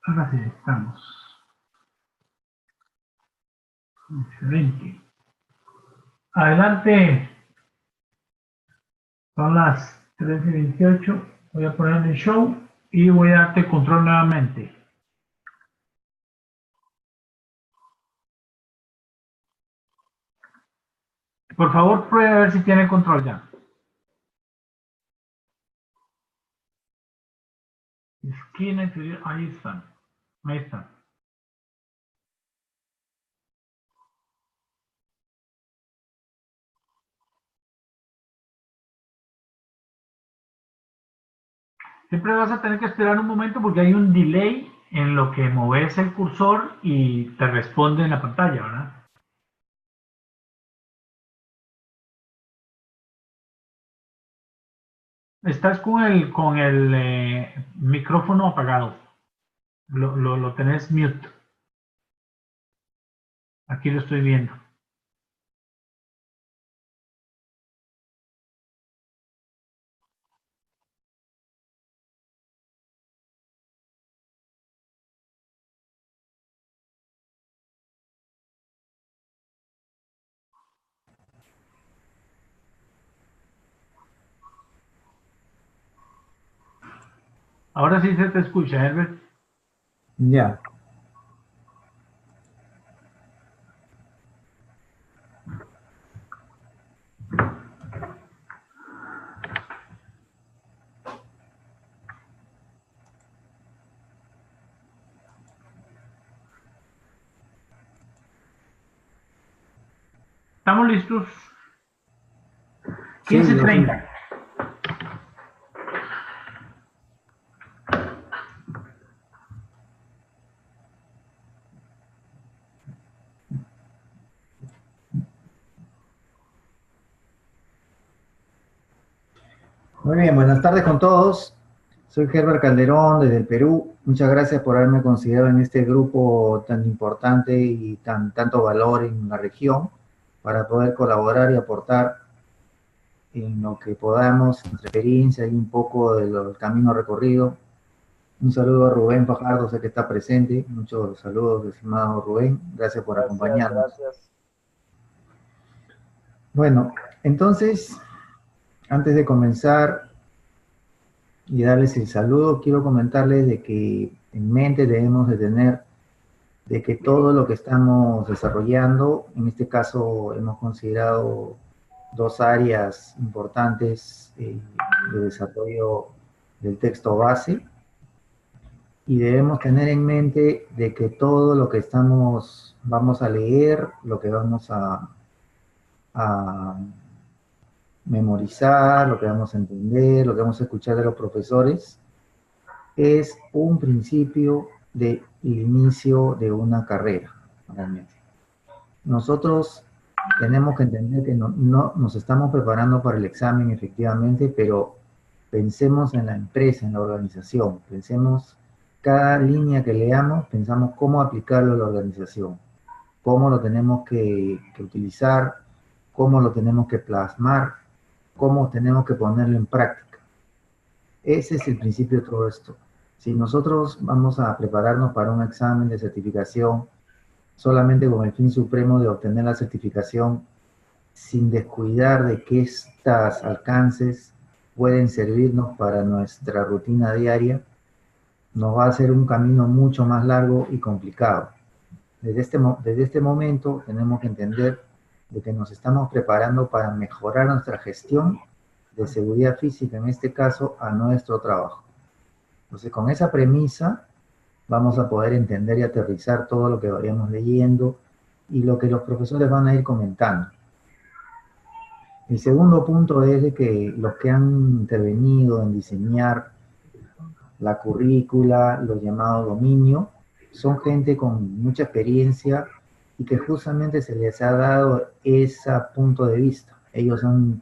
Ahora sí, estamos. Excelente. Adelante. Son las 13:28. Voy a poner el show y voy a darte control nuevamente. Por favor, pruebe a ver si tiene control ya. Esquina inferior, ahí están. Ahí están. Siempre vas a tener que esperar un momento porque hay un delay en lo que moves el cursor y te responde en la pantalla, ¿verdad? Estás con el micrófono apagado. Lo tenés mute. Aquí lo estoy viendo. Ahora sí se te escucha, Herbert. Ya. ¿Estamos listos? Sí, ya sí. 15:30. Muy bien, buenas tardes con todos. Soy Herbert Calderón desde el Perú. Muchas gracias por haberme considerado en este grupo tan importante y tanto valor en la región para poder colaborar y aportar en lo que podamos, nuestra experiencia y un poco del camino recorrido. Un saludo a Rubén Fajardo, sé que está presente. Muchos saludos, estimado Rubén. Gracias por acompañarnos. Gracias. Bueno, entonces, antes de comenzar y darles el saludo, quiero comentarles de que en mente debemos de tener de que todo lo que estamos desarrollando, en este caso hemos considerado dos áreas importantes de desarrollo del texto base, y debemos tener en mente de que todo lo que vamos a leer, lo que vamos a memorizar, lo que vamos a entender, lo que vamos a escuchar de los profesores, es un principio del inicio de una carrera, realmente. Nosotros tenemos que entender que no nos estamos preparando para el examen, efectivamente, pero pensemos en la empresa, en la organización, pensemos cada línea que leamos, pensamos cómo aplicarlo a la organización, cómo lo tenemos que utilizar, cómo lo tenemos que plasmar, cómo tenemos que ponerlo en práctica. Ese es el principio de todo esto. Si nosotros vamos a prepararnos para un examen de certificación solamente con el fin supremo de obtener la certificación, sin descuidar de que estos alcances pueden servirnos para nuestra rutina diaria, nos va a ser un camino mucho más largo y complicado. Desde este momento tenemos que entender de que nos estamos preparando para mejorar nuestra gestión de seguridad física, en este caso, a nuestro trabajo. Entonces, con esa premisa, vamos a poder entender y aterrizar todo lo que vayamos leyendo y lo que los profesores van a ir comentando. El segundo punto es de que los que han intervenido en diseñar la currícula, los llamados dominio, son gente con mucha experiencia y que justamente se les ha dado ese punto de vista. Ellos han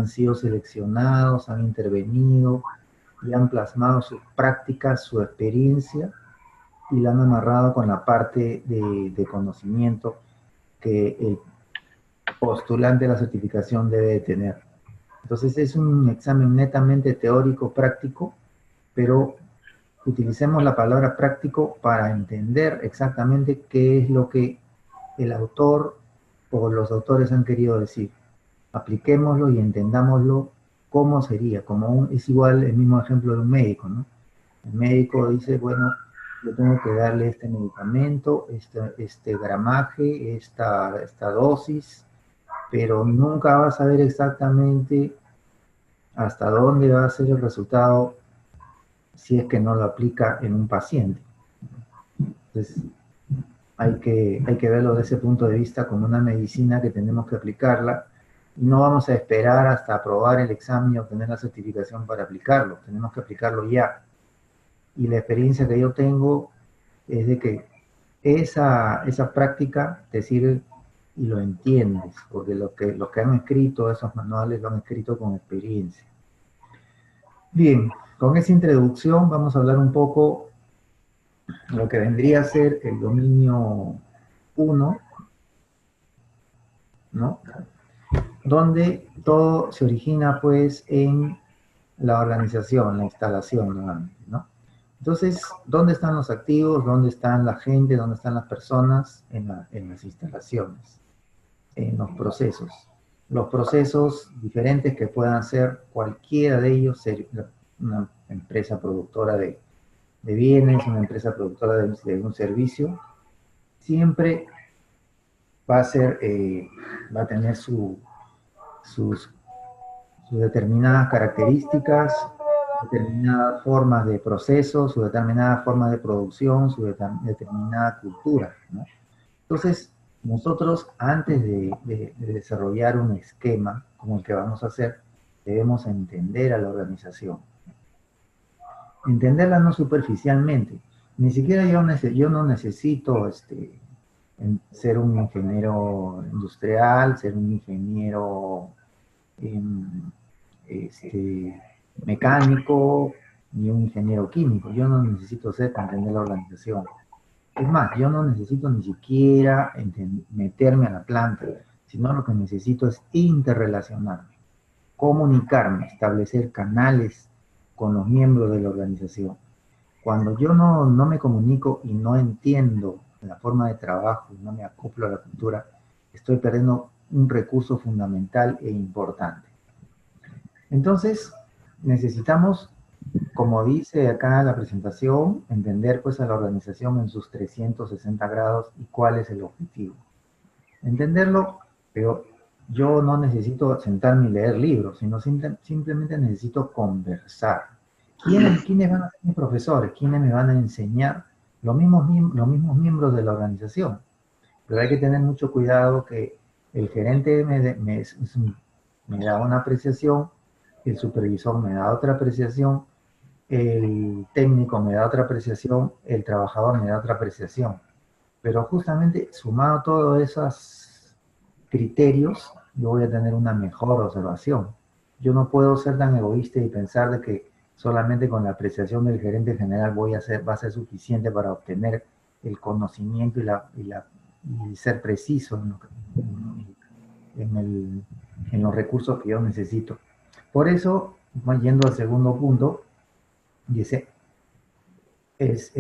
sido seleccionados, han intervenido y han plasmado sus prácticas, su experiencia, y la han amarrado con la parte de conocimiento que el postulante de la certificación debe de tener. Entonces es un examen netamente teórico, práctico, pero utilicemos la palabra práctico para entender exactamente qué es lo que el autor o los autores han querido decir. Apliquémoslo y entendámoslo cómo sería, es igual el mismo ejemplo de un médico, ¿no? El médico dice, bueno, yo tengo que darle este medicamento, este gramaje, esta dosis, pero nunca va a saber exactamente hasta dónde va a ser el resultado si es que no lo aplica en un paciente. Entonces, hay que verlo desde ese punto de vista como una medicina que tenemos que aplicarla. Y no vamos a esperar hasta aprobar el examen y obtener la certificación para aplicarlo. Tenemos que aplicarlo ya. Y la experiencia que yo tengo es de que esa práctica te sirve y lo entiendes, porque lo que han escrito, esos manuales lo han escrito con experiencia. Bien, con esa introducción vamos a hablar un poco de lo que vendría a ser el dominio 1, ¿no? Donde todo se origina pues en la organización, la instalación, ¿no? Entonces, ¿dónde están los activos? ¿Dónde están la gente? ¿Dónde están las personas? En las instalaciones, en los procesos. Los procesos diferentes que puedan ser cualquiera de ellos, ser una empresa productora de bienes, una empresa productora de un servicio, siempre va a tener sus determinadas características, determinadas formas de proceso, su determinada forma de producción, su determinada cultura, ¿no? Entonces, nosotros antes de desarrollar un esquema como el que vamos a hacer, debemos entender a la organización. Entenderla no superficialmente. Ni siquiera yo no necesito ser un ingeniero industrial, ser un ingeniero mecánico, ni un ingeniero químico. Yo no necesito ser para entender la organización. Es más, yo no necesito ni siquiera meterme a la planta, sino lo que necesito es interrelacionarme, comunicarme, establecer canales con los miembros de la organización. Cuando yo no me comunico y no entiendo la forma de trabajo y no me acoplo a la cultura, estoy perdiendo un recurso fundamental e importante. Entonces, necesitamos, como dice acá la presentación, entender pues a la organización en sus 360 grados y cuál es el objetivo. Entenderlo, pero yo no necesito sentarme y leer libros, sino simplemente necesito conversar. ¿Quiénes van a ser mis profesores? ¿Quiénes me van a enseñar? Los mismos miembros de la organización. Pero hay que tener mucho cuidado que el gerente me da una apreciación, el supervisor me da otra apreciación, el técnico me da otra apreciación, el trabajador me da otra apreciación. Pero justamente sumado todos esos criterios, yo voy a tener una mejor observación. Yo no puedo ser tan egoísta y pensar de que solamente con la apreciación del gerente general va a ser suficiente para obtener el conocimiento y ser preciso en los recursos que yo necesito. Por eso, yendo al segundo punto, dice, es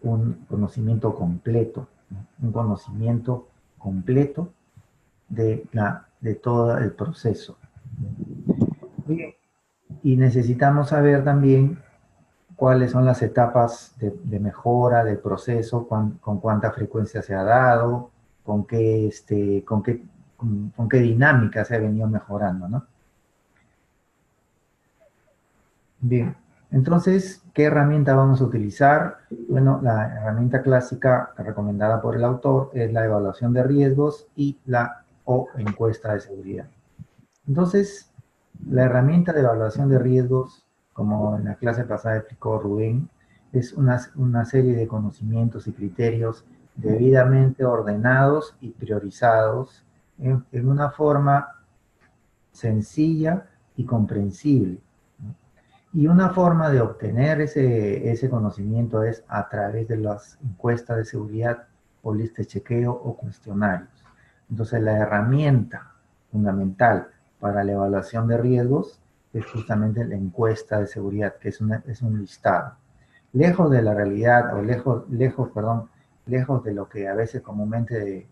un conocimiento completo, ¿no? Un conocimiento completo de todo el proceso. Bien. Y necesitamos saber también cuáles son las etapas de mejora del proceso, con cuánta frecuencia se ha dado, con qué dinámica se ha venido mejorando, ¿no? Bien, entonces, ¿qué herramienta vamos a utilizar? Bueno, la herramienta clásica recomendada por el autor es la evaluación de riesgos y o encuesta de seguridad. Entonces, la herramienta de evaluación de riesgos, como en la clase pasada explicó Rubén, es una serie de conocimientos y criterios debidamente ordenados y priorizados en una forma sencilla y comprensible. Y una forma de obtener ese conocimiento es a través de las encuestas de seguridad o listas de chequeo o cuestionarios. Entonces, la herramienta fundamental para la evaluación de riesgos es justamente la encuesta de seguridad, que es un listado. lejos de la realidad, o lejos de lo que a veces comúnmente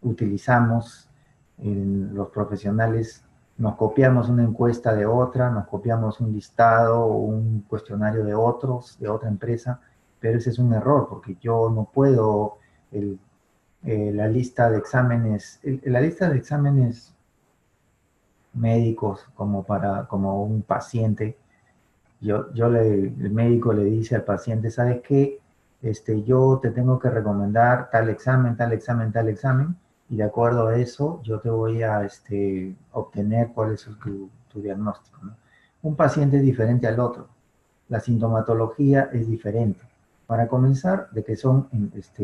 utilizamos en los profesionales, nos copiamos una encuesta de otra, nos copiamos un listado o un cuestionario de otros, de otra empresa, pero ese es un error, porque yo no puedo, el, la lista de exámenes, la lista de exámenes médicos como un paciente, el médico le dice al paciente, ¿sabes qué? Yo te tengo que recomendar tal examen, tal examen, tal examen, y de acuerdo a eso yo te voy a obtener cuál es tu diagnóstico, ¿no? Un paciente es diferente al otro, la sintomatología es diferente. Para comenzar, de que son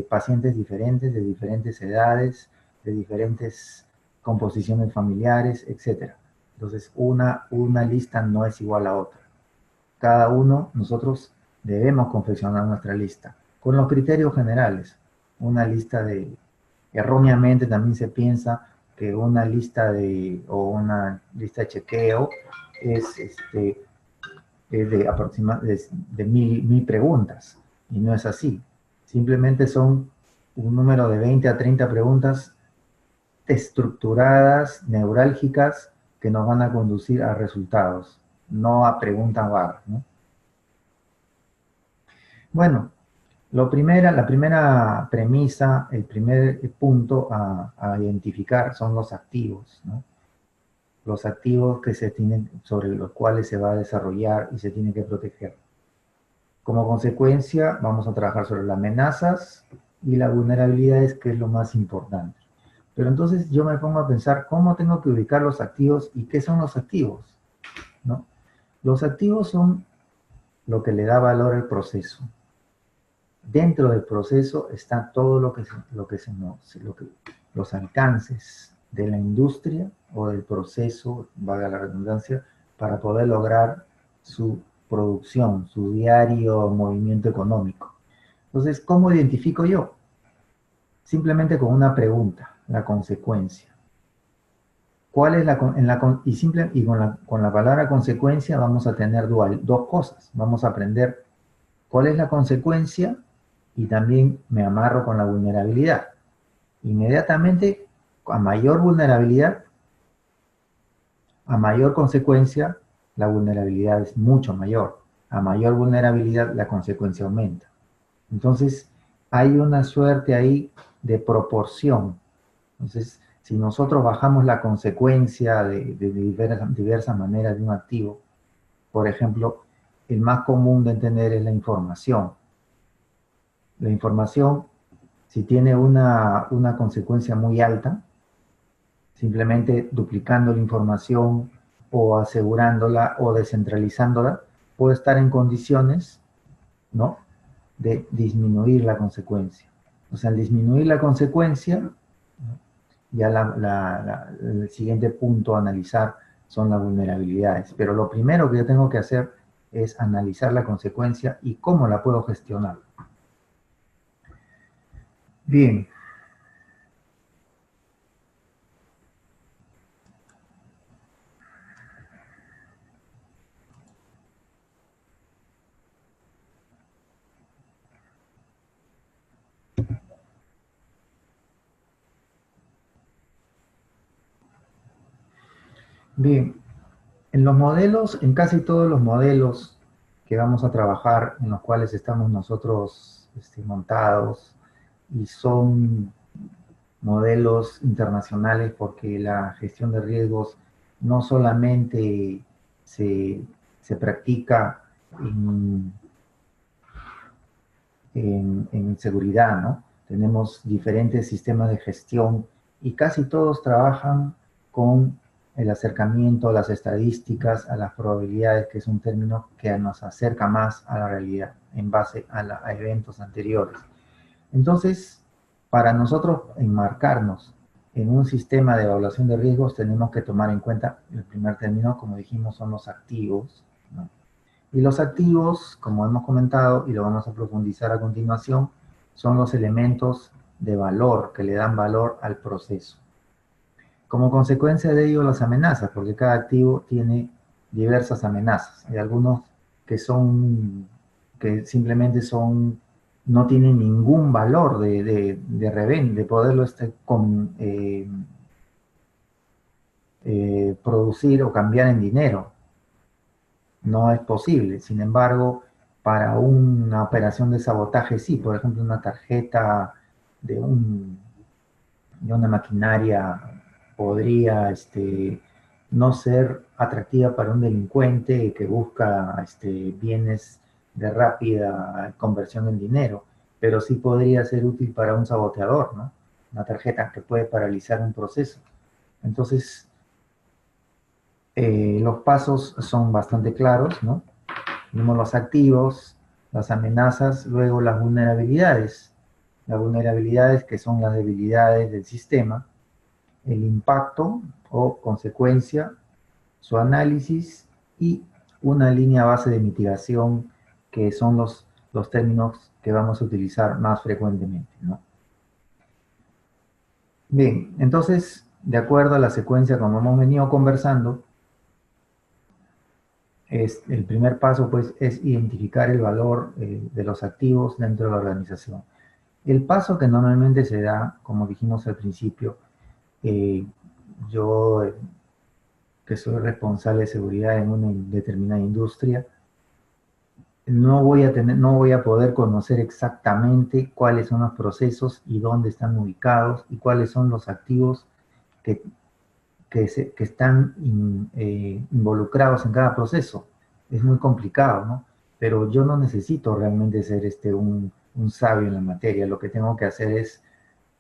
pacientes diferentes, de diferentes edades, de diferentes composiciones familiares, etc. Entonces, una lista no es igual a otra. Cada uno, nosotros debemos confeccionar nuestra lista con los criterios generales. Una lista erróneamente también se piensa que una lista una lista de chequeo es, es de aproximadamente de mil preguntas, y no es así. Simplemente son un número de 20 a 30 preguntas estructuradas, neurálgicas, que nos van a conducir a resultados, no a preguntas vagas, ¿no? Bueno, la primera premisa, el primer punto a identificar son los activos, ¿no? Los activos sobre los cuales se va a desarrollar y se tiene que proteger. Como consecuencia, vamos a trabajar sobre las amenazas y las vulnerabilidades, que es lo más importante. Pero entonces yo me pongo a pensar, ¿cómo tengo que ubicar los activos y qué son los activos? ¿No? Los activos son lo que le da valor al proceso. Dentro del proceso está todo los alcances de la industria o del proceso, valga la redundancia, para poder lograr su producción, su diario movimiento económico. Entonces, ¿cómo identifico yo? Simplemente con una pregunta, la consecuencia. ¿Cuál es con la palabra consecuencia vamos a tener dos cosas. Vamos a aprender cuál es la consecuencia y también me amarro con la vulnerabilidad. Inmediatamente, a mayor vulnerabilidad, a mayor consecuencia, la vulnerabilidad es mucho mayor. A mayor vulnerabilidad, la consecuencia aumenta. Entonces, hay una suerte ahí de proporción. Entonces, si nosotros bajamos la consecuencia de diversas maneras de un activo, por ejemplo, el más común de entender es la información. La información, si tiene una consecuencia muy alta, simplemente duplicando la información o asegurándola o descentralizándola, puede estar en condiciones, ¿no?, de disminuir la consecuencia. O sea, al disminuir la consecuencia, ¿no?, ya el siguiente punto a analizar son las vulnerabilidades. Pero lo primero que yo tengo que hacer es analizar la consecuencia y cómo la puedo gestionar. Bien. Bien, en casi todos los modelos que vamos a trabajar, en los cuales estamos nosotros montados, y son modelos internacionales porque la gestión de riesgos no solamente se practica en seguridad, ¿no? Tenemos diferentes sistemas de gestión y casi todos trabajan con el acercamiento a las estadísticas, a las probabilidades, que es un término que nos acerca más a la realidad en base a eventos anteriores. Entonces, para nosotros enmarcarnos en un sistema de evaluación de riesgos, tenemos que tomar en cuenta, el primer término, como dijimos, son los activos, ¿no? Y los activos, como hemos comentado, y lo vamos a profundizar a continuación, son los elementos de valor que le dan valor al proceso. Como consecuencia de ello, las amenazas, porque cada activo tiene diversas amenazas. Hay algunos que son que simplemente son, no tienen ningún valor de reventa, de poderlo producir o cambiar en dinero. No es posible. Sin embargo, para una operación de sabotaje, sí. Por ejemplo, una tarjeta de, de una maquinaria podría no ser atractiva para un delincuente que busca bienes de rápida conversión en dinero, pero sí podría ser útil para un saboteador, ¿no? Una tarjeta que puede paralizar un proceso. Entonces, los pasos son bastante claros, ¿no? Tenemos los activos, las amenazas, luego las vulnerabilidades. Las vulnerabilidades que son las debilidades del sistema, el impacto o consecuencia, su análisis y una línea base de mitigación que son los términos que vamos a utilizar más frecuentemente, ¿no? Bien, entonces, de acuerdo a la secuencia como hemos venido conversando, el primer paso pues es identificar el valor de los activos dentro de la organización. El paso que normalmente se da, como dijimos al principio, eh, yo que soy responsable de seguridad en una determinada industria, no voy a poder conocer exactamente cuáles son los procesos y dónde están ubicados y cuáles son los activos que, que están involucrados en cada proceso. Es muy complicado, ¿no? Pero yo no necesito realmente ser un sabio en la materia. Lo que tengo que hacer es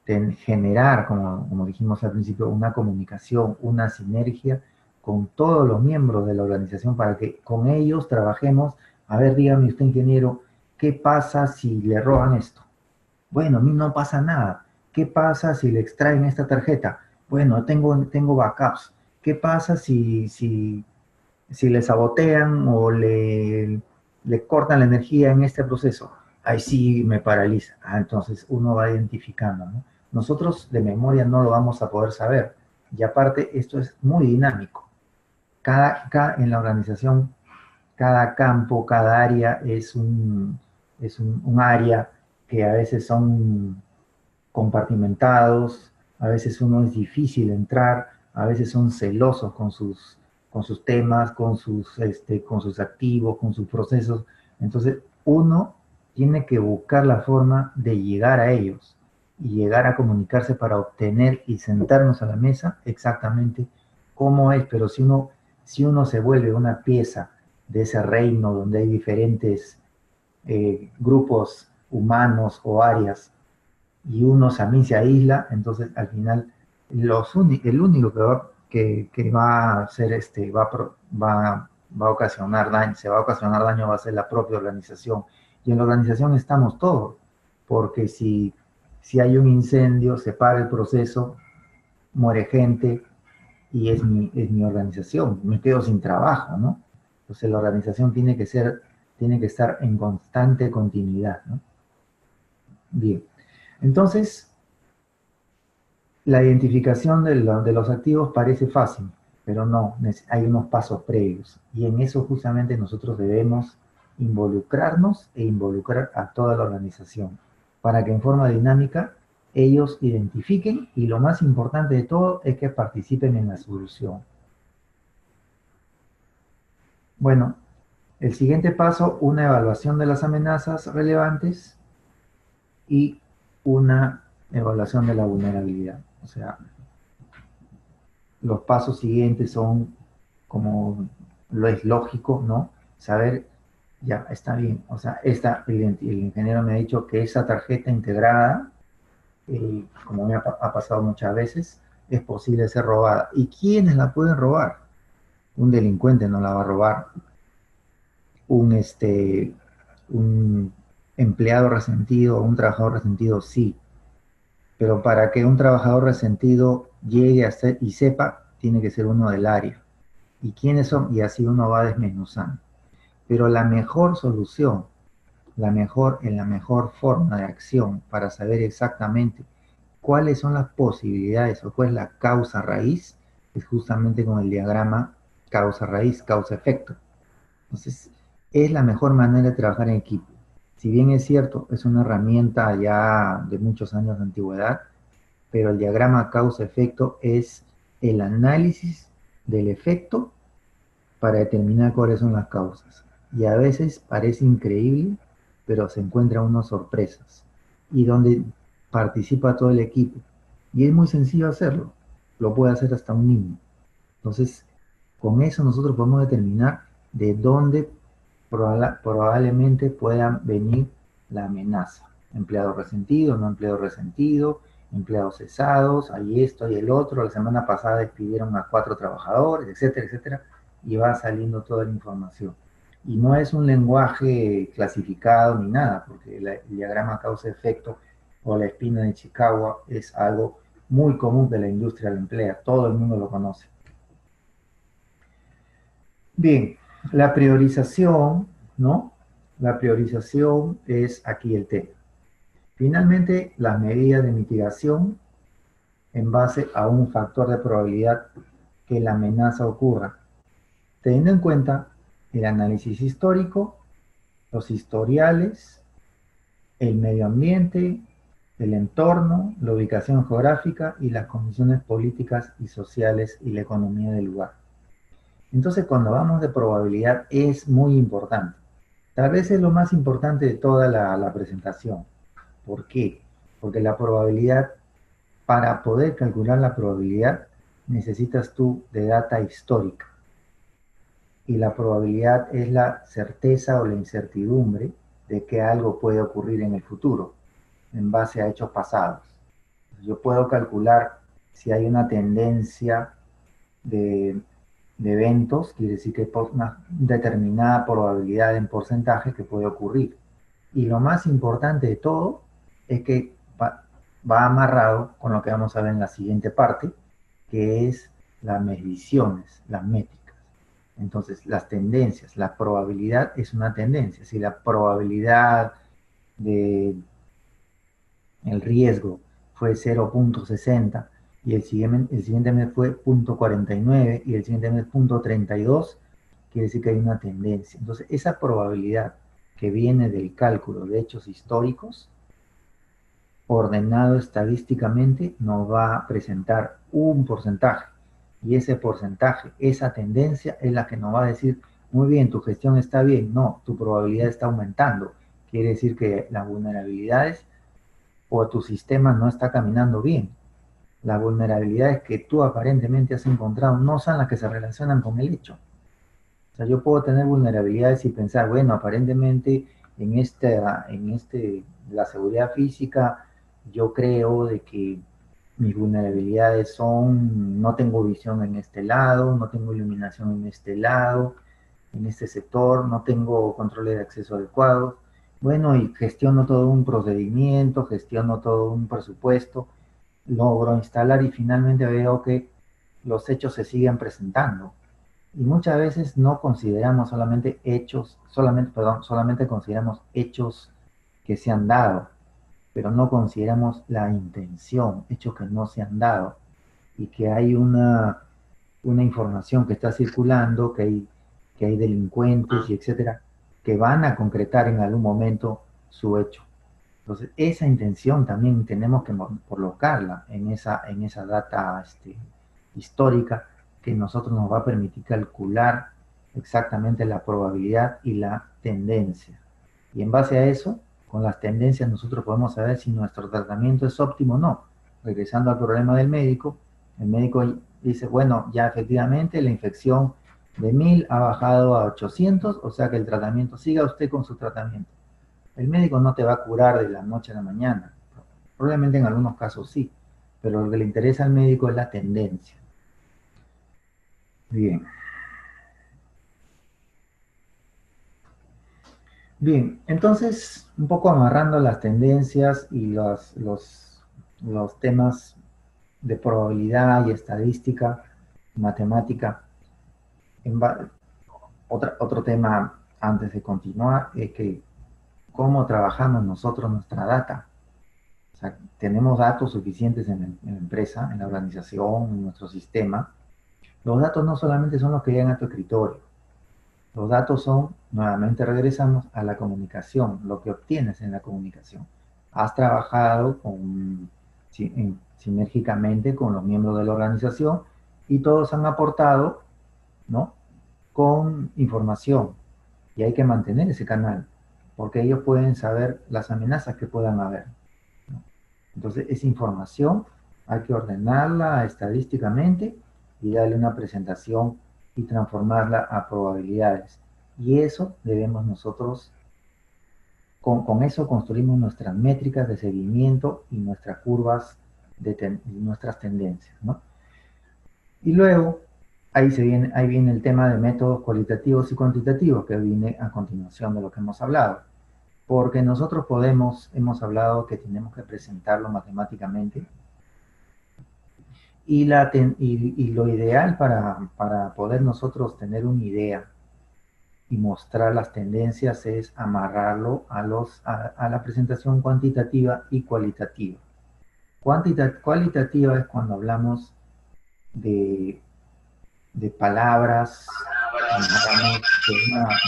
generar, como dijimos al principio, una comunicación, una sinergia con todos los miembros de la organización para que con ellos trabajemos. A ver, dígame usted, ingeniero, ¿qué pasa si le roban esto? Bueno, a mí no pasa nada. ¿Qué pasa si le extraen esta tarjeta? Bueno, tengo backups. ¿Qué pasa si le sabotean o le cortan la energía en este proceso? Ahí sí me paraliza. Ah, entonces uno va identificando, ¿no? Nosotros de memoria no lo vamos a poder saber. Y aparte, esto es muy dinámico. En la organización, cada campo, cada área es un área que a veces son compartimentados, a veces uno es difícil entrar, a veces son celosos con sus temas, con sus activos, con sus procesos. Entonces, uno tiene que buscar la forma de llegar a ellos y llegar a comunicarse para obtener y sentarnos a la mesa exactamente cómo es. Pero si uno se vuelve una pieza de ese reino donde hay diferentes grupos humanos o áreas y uno también se aísla, entonces al final el único que va a hacer va a ocasionar daño, se va a ocasionar daño va a ser la propia organización. Y en la organización estamos todos, porque si hay un incendio, se para el proceso, muere gente y es mi organización, me quedo sin trabajo, ¿no? Entonces la organización tiene que estar en constante continuidad, ¿no? Bien, entonces la identificación de los activos parece fácil, pero no, hay unos pasos previos. Y en eso justamente nosotros debemos involucrarnos e involucrar a toda la organización para que en forma dinámica ellos identifiquen y lo más importante de todo es que participen en la solución. Bueno, el siguiente paso, una evaluación de las amenazas relevantes y una evaluación de la vulnerabilidad. O sea, los pasos siguientes son, como lo es lógico, ¿no? Saber, ya, está bien. O sea, el ingeniero me ha dicho que esa tarjeta integrada, como me ha pasado muchas veces, es posible ser robada. ¿Y quiénes la pueden robar? Un delincuente no la va a robar. Un empleado resentido o un trabajador resentido, sí. Pero para que un trabajador resentido llegue a ser y sepa, tiene que ser uno del área. ¿Y quiénes son? Y así uno va desmenuzando. Pero la mejor solución, la mejor forma de acción para saber exactamente cuáles son las posibilidades o cuál es la causa raíz, es justamente con el diagrama causa raíz, causa efecto. Entonces, es la mejor manera de trabajar en equipo. Si bien es cierto, es una herramienta ya de muchos años de antigüedad, pero el diagrama causa-efecto es el análisis del efecto para determinar cuáles son las causas. Y a veces parece increíble, pero se encuentran unas sorpresas. Y donde participa todo el equipo. Y es muy sencillo hacerlo. Lo puede hacer hasta un niño. Entonces, con eso nosotros podemos determinar de dónde probablemente pueda venir la amenaza. Empleado resentido, no empleado resentido, empleados cesados, hay esto, hay el otro. La semana pasada despidieron a 4 trabajadores, etcétera, etcétera, y va saliendo toda la información. Y no es un lenguaje clasificado ni nada, porque el diagrama causa-efecto o la espina de Chicago es algo muy común de la industria la emplea, todo el mundo lo conoce. Bien, la priorización, ¿no? La priorización es aquí el tema. Finalmente, las medidas de mitigación en base a un factor de probabilidad que la amenaza ocurra, teniendo en cuenta el análisis histórico, los historiales, el medio ambiente, el entorno, la ubicación geográfica y las condiciones políticas y sociales y la economía del lugar. Entonces, cuando hablamos de probabilidad es muy importante. Tal vez es lo más importante de toda la presentación. ¿Por qué? Porque la probabilidad, para poder calcular la probabilidad, necesitas tú de data histórica. Y la probabilidad es la certeza o la incertidumbre de que algo puede ocurrir en el futuro, en base a hechos pasados. Yo puedo calcular si hay una tendencia de eventos, quiere decir que hay una determinada probabilidad en porcentaje que puede ocurrir. Y lo más importante de todo es que va amarrado con lo que vamos a ver en la siguiente parte, que es las mediciones, las métricas. Entonces, las tendencias, la probabilidad es una tendencia. Si la probabilidad de el riesgo fue 0.60 y el siguiente mes fue 0.49 y el siguiente mes 0.32, quiere decir que hay una tendencia. Entonces, esa probabilidad que viene del cálculo de hechos históricos, ordenado estadísticamente, nos va a presentar un porcentaje. Y ese porcentaje, esa tendencia, es la que nos va a decir, muy bien, tu gestión está bien. No, tu probabilidad está aumentando. Quiere decir que las vulnerabilidades o tu sistema no está caminando bien. Las vulnerabilidades que tú aparentemente has encontrado no son las que se relacionan con el hecho. O sea, yo puedo tener vulnerabilidades y pensar, bueno, aparentemente la seguridad física, yo creo de que mis vulnerabilidades son, no tengo visión en este lado, no tengo iluminación en este lado, en este sector, no tengo controles de acceso adecuados. Bueno, y gestiono todo un procedimiento, gestiono todo un presupuesto, logro instalar y finalmente veo que los hechos se siguen presentando. Y muchas veces no consideramos solamente hechos, solamente consideramos hechos que se han dado, pero no consideramos la intención, hechos que no se han dado, y que hay una información que está circulando, que hay delincuentes y etcétera, que van a concretar en algún momento su hecho. Entonces, esa intención también tenemos que colocarla en esa data histórica que nosotros nos va a permitir calcular exactamente la probabilidad y la tendencia. Y en base a eso, con las tendencias nosotros podemos saber si nuestro tratamiento es óptimo o no. Regresando al problema del médico, el médico dice, bueno, ya efectivamente la infección de 1000 ha bajado a 800, o sea que el tratamiento, siga usted con su tratamiento. El médico no te va a curar de la noche a la mañana. Probablemente en algunos casos sí, pero lo que le interesa al médico es la tendencia. Bien. Bien, entonces, un poco amarrando las tendencias y los temas de probabilidad y estadística, matemática. Otro tema antes de continuar es que cómo trabajamos nosotros nuestra data. O sea, tenemos datos suficientes en la empresa, en la organización, en nuestro sistema. Los datos no solamente son los que llegan a tu escritorio. Los datos son, nuevamente regresamos a la comunicación, lo que obtienes en la comunicación. Has trabajado sinérgicamente con los miembros de la organización y todos han aportado, ¿no?, con información, y hay que mantener ese canal, porque ellos pueden saber las amenazas que puedan haber, ¿no? Entonces, esa información hay que ordenarla estadísticamente y darle una presentación y transformarla a probabilidades. Y eso debemos nosotros, con eso construimos nuestras métricas de seguimiento y nuestras curvas nuestras tendencias, ¿no? Y luego, ahí viene el tema de métodos cualitativos y cuantitativos, que viene a continuación de lo que hemos hablado. Porque nosotros hemos hablado que tenemos que presentarlo matemáticamente, y lo ideal para poder nosotros tener una idea y mostrar las tendencias es amarrarlo a la presentación cuantitativa y cualitativa. Cualitativa es cuando hablamos de, de palabras, cuando hablamos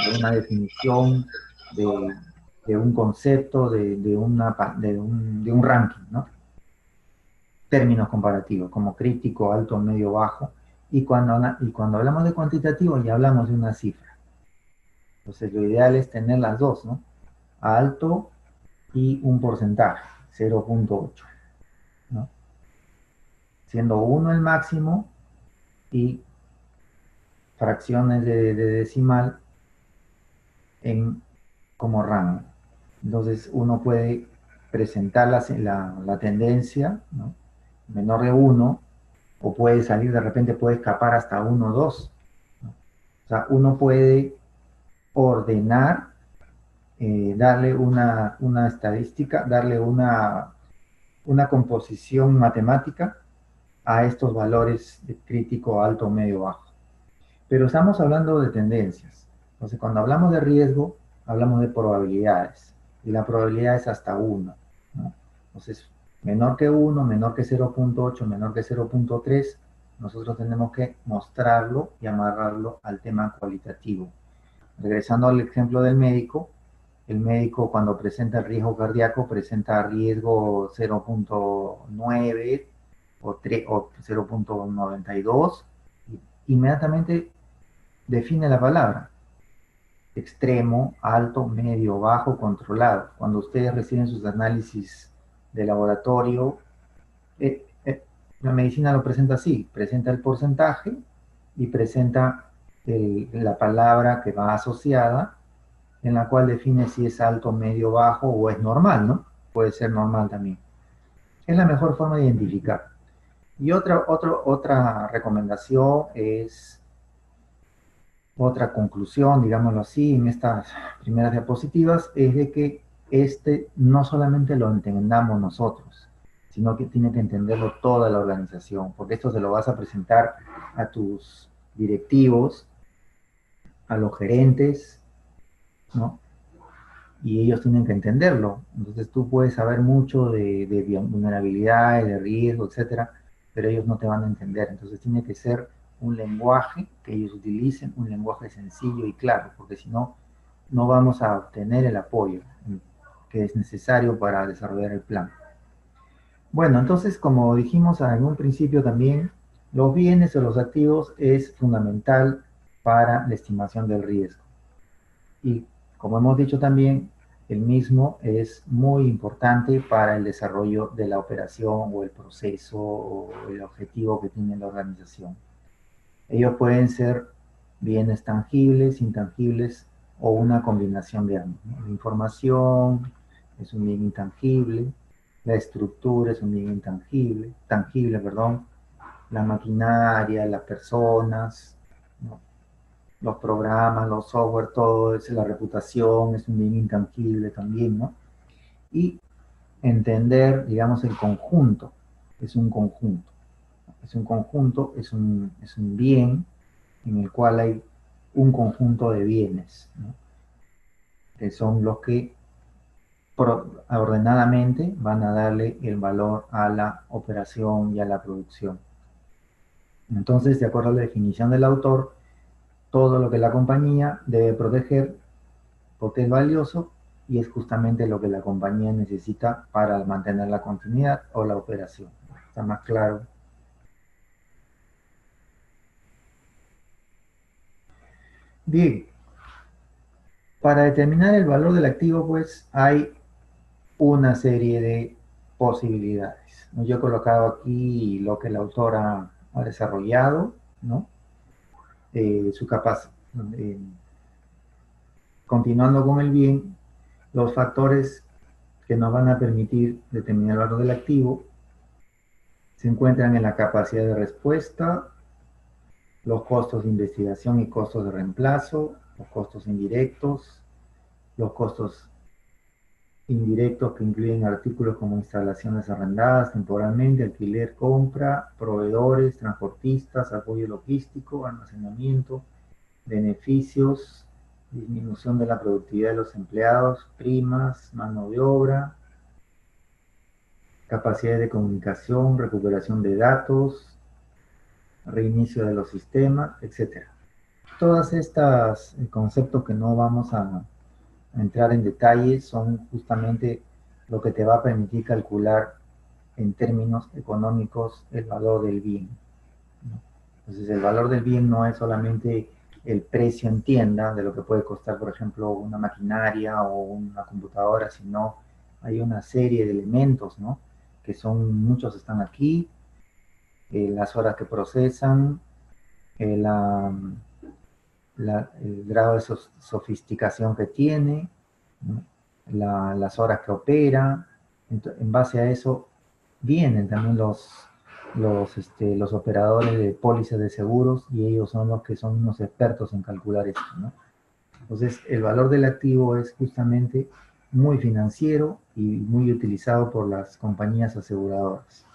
de una definición, de un concepto, de un ranking, ¿no? Términos comparativos, como crítico, alto, medio, bajo. Y cuando hablamos de cuantitativo, ya hablamos de una cifra. Entonces, lo ideal es tener las dos, ¿no? Alto y un porcentaje, 0.8, ¿no? Siendo 1 el máximo y fracciones de decimal como rango. Entonces, uno puede presentar la tendencia, ¿no?, menor de 1, o puede salir, de repente puede escapar hasta 1 o 2, ¿no? O sea, uno puede ordenar, darle una estadística, darle una composición matemática a estos valores de crítico, alto, medio, bajo. Pero estamos hablando de tendencias. Entonces, cuando hablamos de riesgo, hablamos de probabilidades. Y la probabilidad es hasta 1, ¿no? Entonces, menor que 1, menor que 0.8, menor que 0.3, nosotros tenemos que mostrarlo y amarrarlo al tema cualitativo. Regresando al ejemplo del médico, el médico cuando presenta el riesgo cardíaco presenta riesgo 0.9 o 0.92, inmediatamente define la palabra: extremo, alto, medio, bajo, controlado. Cuando ustedes reciben sus análisis de laboratorio, la medicina lo presenta así: presenta el porcentaje y presenta la palabra que va asociada, en la cual define si es alto, medio, bajo o es normal, ¿no? Puede ser normal también. Es la mejor forma de identificar. Y otra recomendación es, otra conclusión, digámoslo así, en estas primeras diapositivas, es de que no solamente lo entendamos nosotros, sino que tiene que entenderlo toda la organización, porque esto se lo vas a presentar a tus directivos, a los gerentes, ¿no? Y ellos tienen que entenderlo. Entonces tú puedes saber mucho de vulnerabilidad, de riesgo, etcétera, pero ellos no te van a entender. Entonces tiene que ser un lenguaje que ellos utilicen, un lenguaje sencillo y claro, porque si no, no vamos a obtener el apoyo que es necesario para desarrollar el plan. Bueno, entonces, como dijimos en un principio también, los bienes o los activos es fundamental para la estimación del riesgo. Y como hemos dicho también, el mismo es muy importante para el desarrollo de la operación o el proceso o el objetivo que tiene la organización. Ellos pueden ser bienes tangibles, intangibles o una combinación de ambos, ¿no? La información es un bien intangible, la estructura es un bien intangible, perdón, la maquinaria, las personas, ¿no?, los programas, los software, todo es la reputación, es un bien intangible también, ¿no? Y entender, digamos, el conjunto, es un conjunto. Es un conjunto, es un bien en el cual hay un conjunto de bienes, ¿no?, que son los que ordenadamente van a darle el valor a la operación y a la producción. Entonces, de acuerdo a la definición del autor, todo lo que la compañía debe proteger porque es valioso y es justamente lo que la compañía necesita para mantener la continuidad o la operación. ¿Está más claro? Bien, para determinar el valor del activo, pues hay una serie de posibilidades. Yo he colocado aquí lo que la autora ha desarrollado, ¿no? Su capacidad. Continuando con el bien, los factores que nos van a permitir determinar el valor del activo se encuentran en la capacidad de respuesta, los costos de investigación y costos de reemplazo, los costos indirectos, los costos indirectos que incluyen artículos como instalaciones arrendadas temporalmente, alquiler, compra, proveedores, transportistas, apoyo logístico, almacenamiento, beneficios, disminución de la productividad de los empleados, primas, mano de obra, capacidades de comunicación, recuperación de datos, reinicio de los sistemas, etc. Todas estas conceptos que no vamos a entrar en detalle son justamente lo que te va a permitir calcular en términos económicos el valor del bien, ¿no? Entonces el valor del bien no es solamente el precio en tienda de lo que puede costar, por ejemplo, una maquinaria o una computadora, sino hay una serie de elementos, ¿no? Que son, muchos están aquí, las horas que procesan, la, el grado de sofisticación que tiene, ¿no? Las horas que opera. En base a eso vienen también los operadores de pólizas de seguros y ellos son los que son unos expertos en calcular esto, ¿no? Entonces, el valor del activo es justamente muy financiero y muy utilizado por las compañías aseguradoras.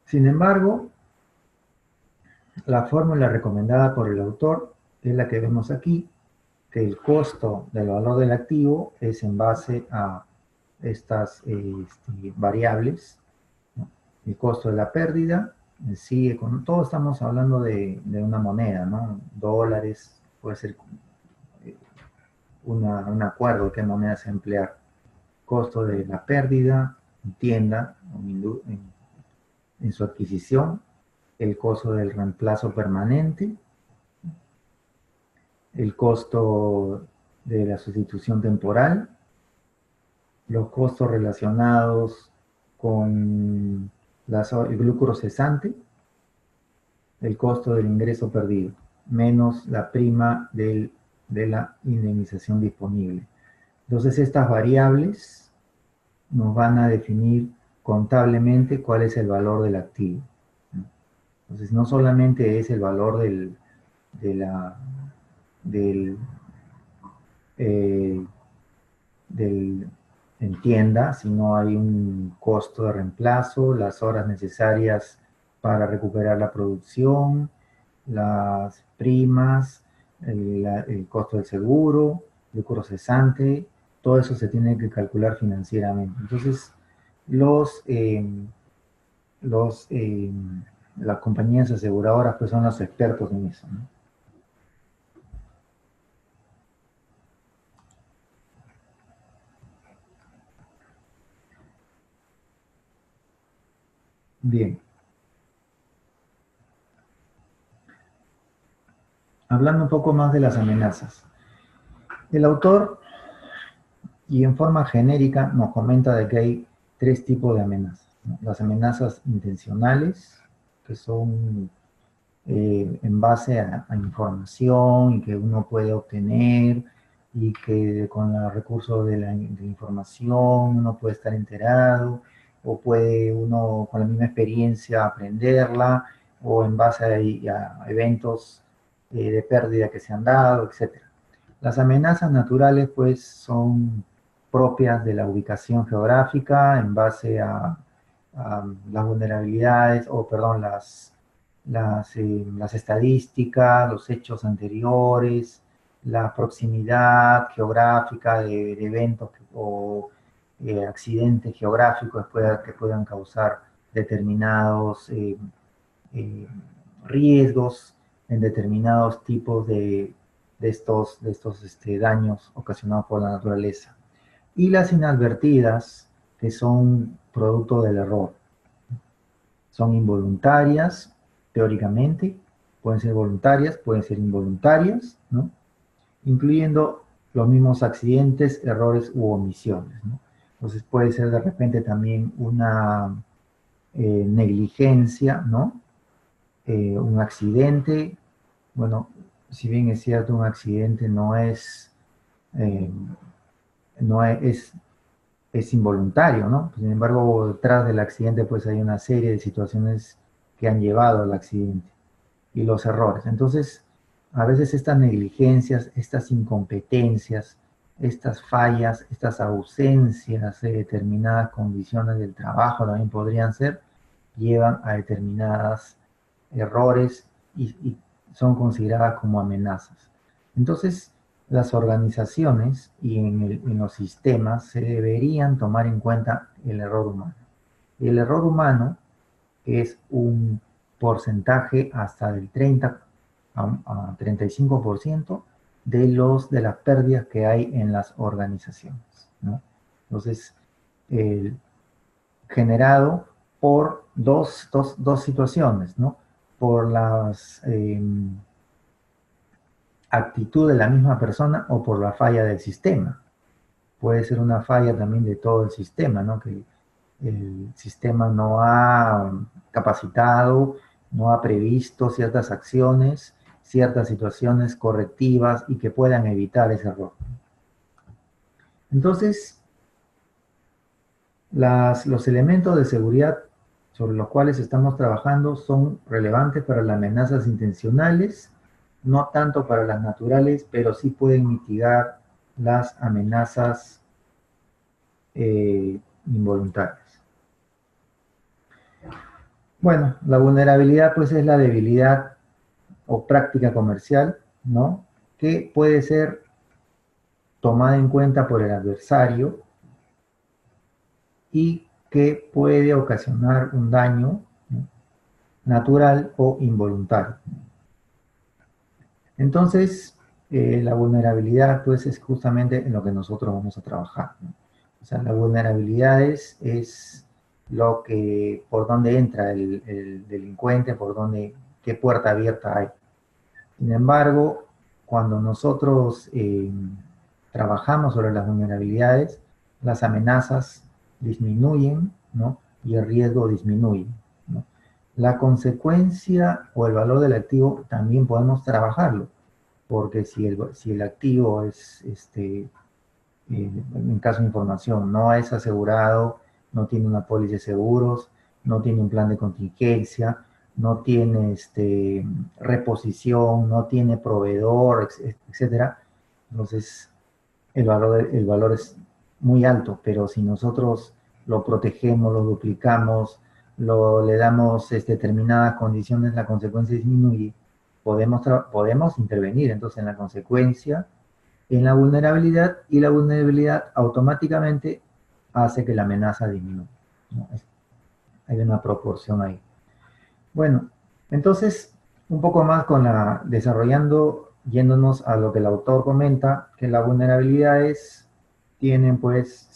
Sin embargo, la fórmula recomendada por el autor es la que vemos aquí, que el costo del valor del activo es en base a estas variables, ¿no? El costo de la pérdida, en sí, todos estamos hablando de una moneda, ¿no? Dólares, puede ser un acuerdo de qué moneda se emplear. Costo de la pérdida en tienda, en su adquisición, el costo del reemplazo permanente, el costo de la sustitución temporal, los costos relacionados con el lucro cesante, el costo del ingreso perdido, menos la prima de la indemnización disponible. Entonces estas variables nos van a definir contablemente cuál es el valor del activo. Entonces no solamente es el valor del en tienda, sino hay un costo de reemplazo, las horas necesarias para recuperar la producción, las primas, el costo del seguro, lucro cesante, todo eso se tiene que calcular financieramente. Entonces, los, los, eh, las compañías aseguradoras pues son los expertos en eso, ¿no? Bien. Hablando un poco más de las amenazas. El autor, y en forma genérica, nos comenta de que hay tres tipos de amenazas, ¿no? Las amenazas intencionales, que son en base a información que uno puede obtener y que con los recursos de la información uno puede estar enterado o puede uno con la misma experiencia aprenderla o en base a eventos de pérdida que se han dado, etc. Las amenazas naturales pues son propias de la ubicación geográfica en base a las vulnerabilidades, o perdón, las estadísticas, los hechos anteriores, la proximidad geográfica de eventos o accidentes geográficos que puedan causar determinados riesgos en determinados tipos de estos daños ocasionados por la naturaleza. Y las inadvertidas, que son producto del error. Son involuntarias, teóricamente, pueden ser voluntarias, pueden ser involuntarias, ¿no? Incluyendo los mismos accidentes, errores u omisiones, ¿no? Entonces puede ser de repente también una negligencia, ¿no? Un accidente, bueno, si bien es cierto, un accidente no es, no es involuntario, ¿no? Sin embargo, detrás del accidente pues hay una serie de situaciones que han llevado al accidente y los errores. Entonces, a veces estas negligencias, estas incompetencias, estas fallas, estas ausencias de determinadas condiciones del trabajo también podrían ser, llevan a determinadas errores y son consideradas como amenazas. Entonces, las organizaciones y en los sistemas se deberían tomar en cuenta el error humano. El error humano es un porcentaje hasta del 30 a 35% de las pérdidas que hay en las organizaciones, ¿no? Entonces, generado por dos situaciones, ¿no? Por las actitud de la misma persona o por la falla del sistema. Puede ser una falla también de todo el sistema, ¿no? Que el sistema no ha capacitado, no ha previsto ciertas acciones, ciertas situaciones correctivas y que puedan evitar ese error. Entonces, los elementos de seguridad sobre los cuales estamos trabajando son relevantes para las amenazas intencionales, no tanto para las naturales, pero sí pueden mitigar las amenazas involuntarias. Bueno, la vulnerabilidad pues es la debilidad o práctica comercial, ¿no? Que puede ser tomada en cuenta por el adversario y que puede ocasionar un daño, ¿no?, natural o involuntario. Entonces, la vulnerabilidad pues es justamente en lo que nosotros vamos a trabajar, ¿no? O sea, la vulnerabilidad es lo que, por dónde entra el delincuente, por dónde, qué puerta abierta hay. Sin embargo, cuando nosotros trabajamos sobre las vulnerabilidades, las amenazas disminuyen, ¿no? Y el riesgo disminuye, ¿no? La consecuencia o el valor del activo también podemos trabajarlo, porque si el activo es, en caso de información, no es asegurado, no tiene una póliza de seguros, no tiene un plan de contingencia, no tiene reposición, no tiene proveedor, etcétera, entonces el valor es muy alto, pero si nosotros lo protegemos, lo duplicamos, le damos determinadas condiciones, la consecuencia disminuye, podemos intervenir entonces en la consecuencia, en la vulnerabilidad, y la vulnerabilidad automáticamente hace que la amenaza disminuya, ¿no? Hay una proporción ahí. Bueno, entonces, un poco más desarrollando, yéndonos a lo que el autor comenta, que las vulnerabilidades tienen, pues,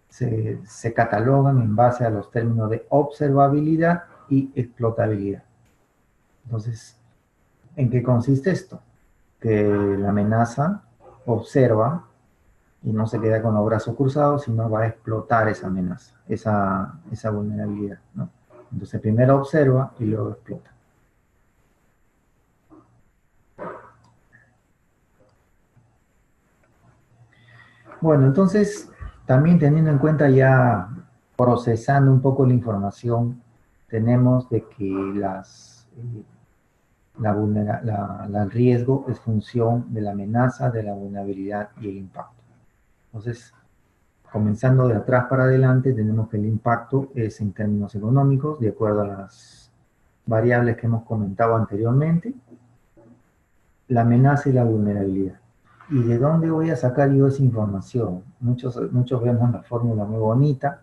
se catalogan en base a los términos de observabilidad y explotabilidad. Entonces, ¿en qué consiste esto? Que la amenaza observa y no se queda con los brazos cruzados, sino va a explotar esa amenaza, esa vulnerabilidad, ¿no? Entonces primero observa y luego explota. Bueno, entonces también teniendo en cuenta, ya procesando un poco la información, tenemos de que el riesgo es función de la amenaza, de la vulnerabilidad y el impacto. Entonces, comenzando de atrás para adelante, tenemos que el impacto es en términos económicos, de acuerdo a las variables que hemos comentado anteriormente, la amenaza y la vulnerabilidad. ¿Y de dónde voy a sacar yo esa información? Muchos vemos la fórmula muy bonita,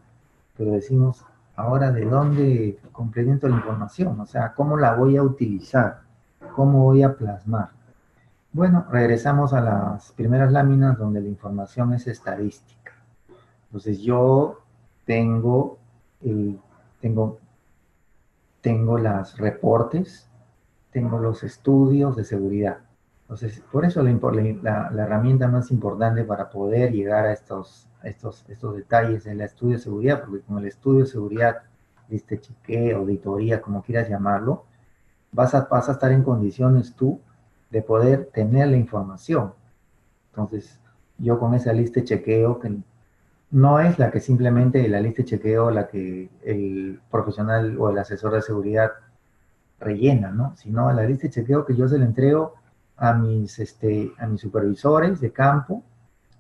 pero decimos, ahora, ¿de dónde complemento la información? O sea, ¿cómo la voy a utilizar? ¿Cómo voy a plasmar? Bueno, regresamos a las primeras láminas donde la información es estadística. Entonces yo tengo, el, tengo, tengo los reportes, tengo los estudios de seguridad. Entonces, por eso la herramienta más importante para poder llegar a estos detalles es el estudio de seguridad, porque con el estudio de seguridad, este chequeo, auditoría, como quieras llamarlo, vas a estar en condiciones tú de poder tener la información. Entonces, yo con esa lista de chequeo, que no es la que simplemente la lista de chequeo, la que el profesional o el asesor de seguridad rellena, ¿no? Sino la lista de chequeo que yo se la entrego a mis supervisores de campo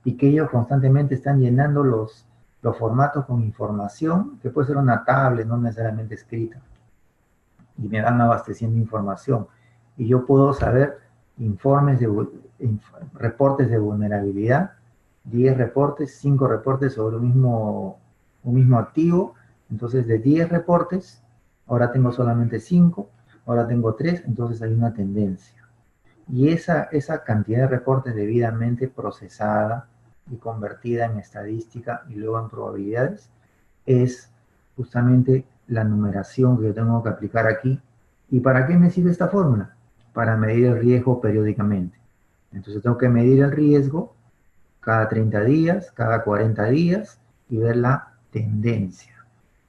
y que ellos constantemente están llenando los formatos con información, que puede ser una tablet, no necesariamente escrita, y me van abasteciendo información. Y yo puedo saber informes reportes de vulnerabilidad, 10 reportes, 5 reportes sobre un mismo activo. Entonces, de 10 reportes, ahora tengo solamente 5, ahora tengo 3, entonces hay una tendencia. Y esa cantidad de reportes debidamente procesada y convertida en estadística y luego en probabilidades es justamente la numeración que yo tengo que aplicar aquí. ¿Y para qué me sirve esta fórmula? Para medir el riesgo periódicamente. Entonces tengo que medir el riesgo cada 30 días, cada 40 días y ver la tendencia.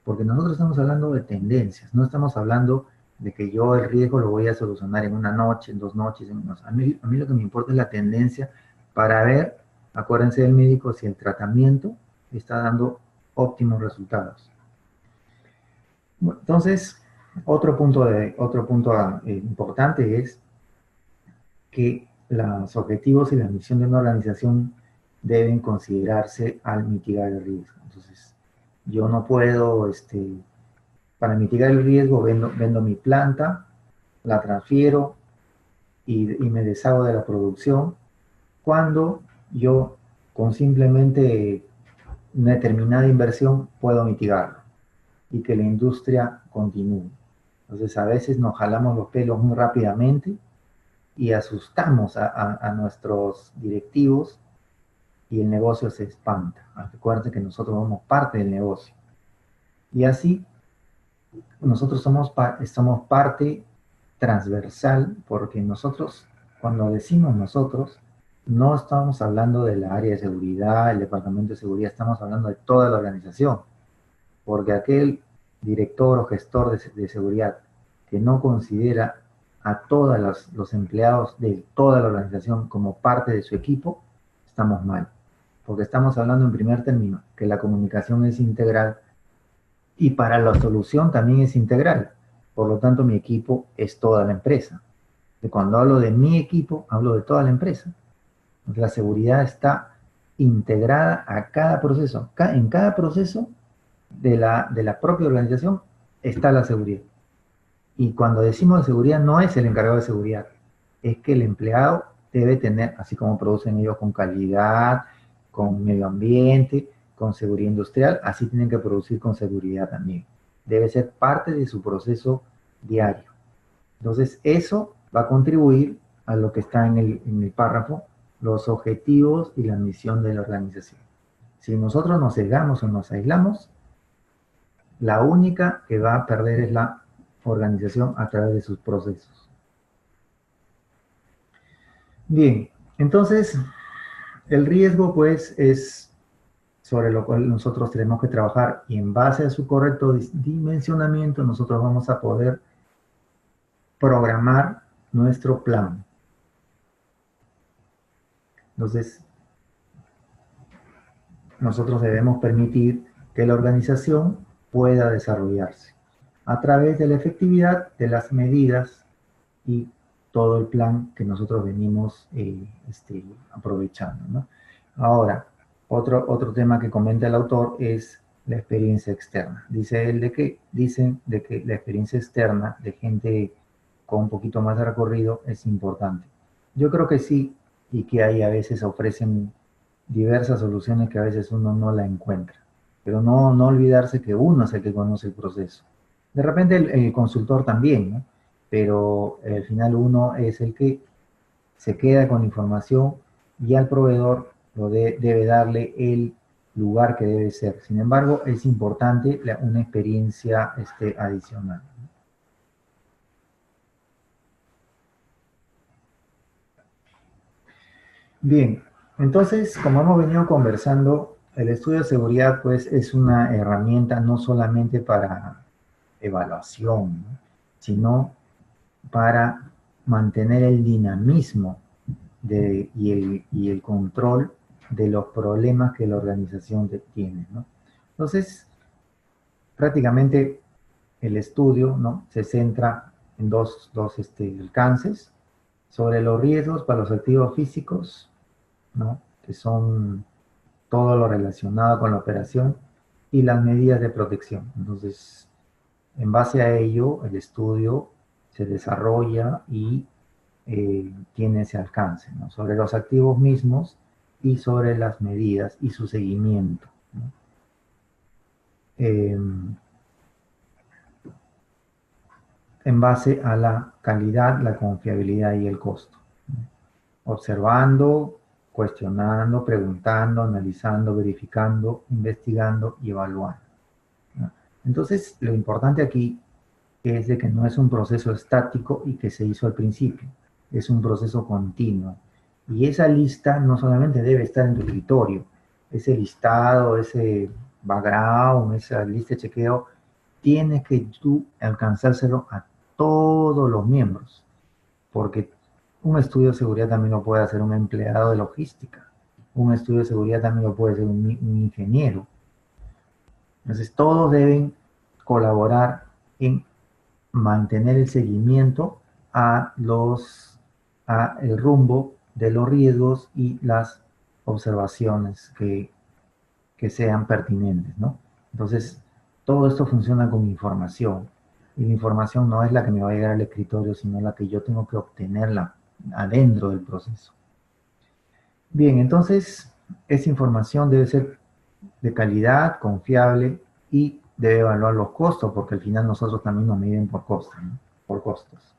Porque nosotros estamos hablando de tendencias, no estamos hablando de que yo el riesgo lo voy a solucionar en una noche, en 2 noches. A mí lo que me importa es la tendencia para ver, acuérdense del médico, si el tratamiento está dando óptimos resultados. Bueno, entonces, otro punto importante es que los objetivos y la misión de una organización deben considerarse al mitigar el riesgo. Entonces, yo no puedo, para mitigar el riesgo, vendo mi planta, la transfiero y me deshago de la producción, cuando yo con simplemente una determinada inversión puedo mitigarlo y que la industria continúe. Entonces a veces nos jalamos los pelos muy rápidamente y asustamos a nuestros directivos y el negocio se espanta. Recuerden que nosotros somos parte del negocio. Y así nosotros somos parte transversal, porque nosotros, cuando decimos nosotros, no estamos hablando de la área de seguridad, el departamento de seguridad, estamos hablando de toda la organización, porque aquel director o gestor de seguridad que no considera a todos los empleados de toda la organización como parte de su equipo, estamos mal, porque estamos hablando en primer término que la comunicación es integral y para la solución también es integral. Por lo tanto, mi equipo es toda la empresa. Y cuando hablo de mi equipo, hablo de toda la empresa. La seguridad está integrada a cada proceso. En cada proceso de la propia organización está la seguridad. Y cuando decimos de seguridad, no es el encargado de seguridad, es que el empleado debe tener, así como producen ellos con calidad, con medio ambiente, con seguridad industrial, así tienen que producir con seguridad también. Debe ser parte de su proceso diario. Entonces, eso va a contribuir a lo que está en el párrafo, los objetivos y la misión de la organización. Si nosotros nos cegamos o nos aislamos, la única que va a perder es la organización a través de sus procesos. Bien, entonces, el riesgo pues es sobre lo cual nosotros tenemos que trabajar y en base a su correcto dimensionamiento nosotros vamos a poder programar nuestro plan. Entonces, nosotros debemos permitir que la organización pueda desarrollarse a través de la efectividad de las medidas y todo el plan que nosotros venimos aprovechando, ¿no? Ahora, otro tema que comenta el autor es la experiencia externa. Dicen de que la experiencia externa de gente con un poquito más de recorrido es importante. Yo creo que sí, y que ahí a veces ofrecen diversas soluciones que a veces uno no la encuentra. Pero no olvidarse que uno es el que conoce el proceso. De repente el consultor también, ¿no? pero al final uno es el que se queda con la información y al proveedor debe darle el lugar que debe ser. Sin embargo, es importante una experiencia adicional. Bien, entonces, como hemos venido conversando, el estudio de seguridad pues es una herramienta no solamente para evaluación, ¿no?, sino para mantener el dinamismo y el control de los problemas que la organización tiene, ¿no? Entonces, prácticamente el estudio, ¿no?, se centra en dos alcances: sobre los riesgos para los activos físicos, ¿no?, que son todo lo relacionado con la operación, y las medidas de protección. Entonces, en base a ello, el estudio se desarrolla y tiene ese alcance, ¿no?, sobre los activos mismos y sobre las medidas y su seguimiento, ¿no? En base a la calidad, la confiabilidad y el costo, ¿no?, observando, cuestionando, preguntando, analizando, verificando, investigando y evaluando, ¿no? Entonces, lo importante aquí es de que no es un proceso estático y que se hizo al principio, es un proceso continuo. Y esa lista no solamente debe estar en tu escritorio, ese listado, ese background, esa lista de chequeo, tienes que tú alcanzárselo a todos los miembros, porque un estudio de seguridad también lo puede hacer un empleado de logística, un estudio de seguridad también lo puede hacer un ingeniero. Entonces todos deben colaborar en mantener el seguimiento a el rumbo de los riesgos y las observaciones que sean pertinentes, ¿no? Entonces, todo esto funciona con información. Y la información no es la que me va a llegar al escritorio, sino la que yo tengo que obtenerla adentro del proceso. Bien, entonces, esa información debe ser de calidad, confiable, y debe evaluar los costos, porque al final nosotros también nos miden por costos, ¿no?, por costos.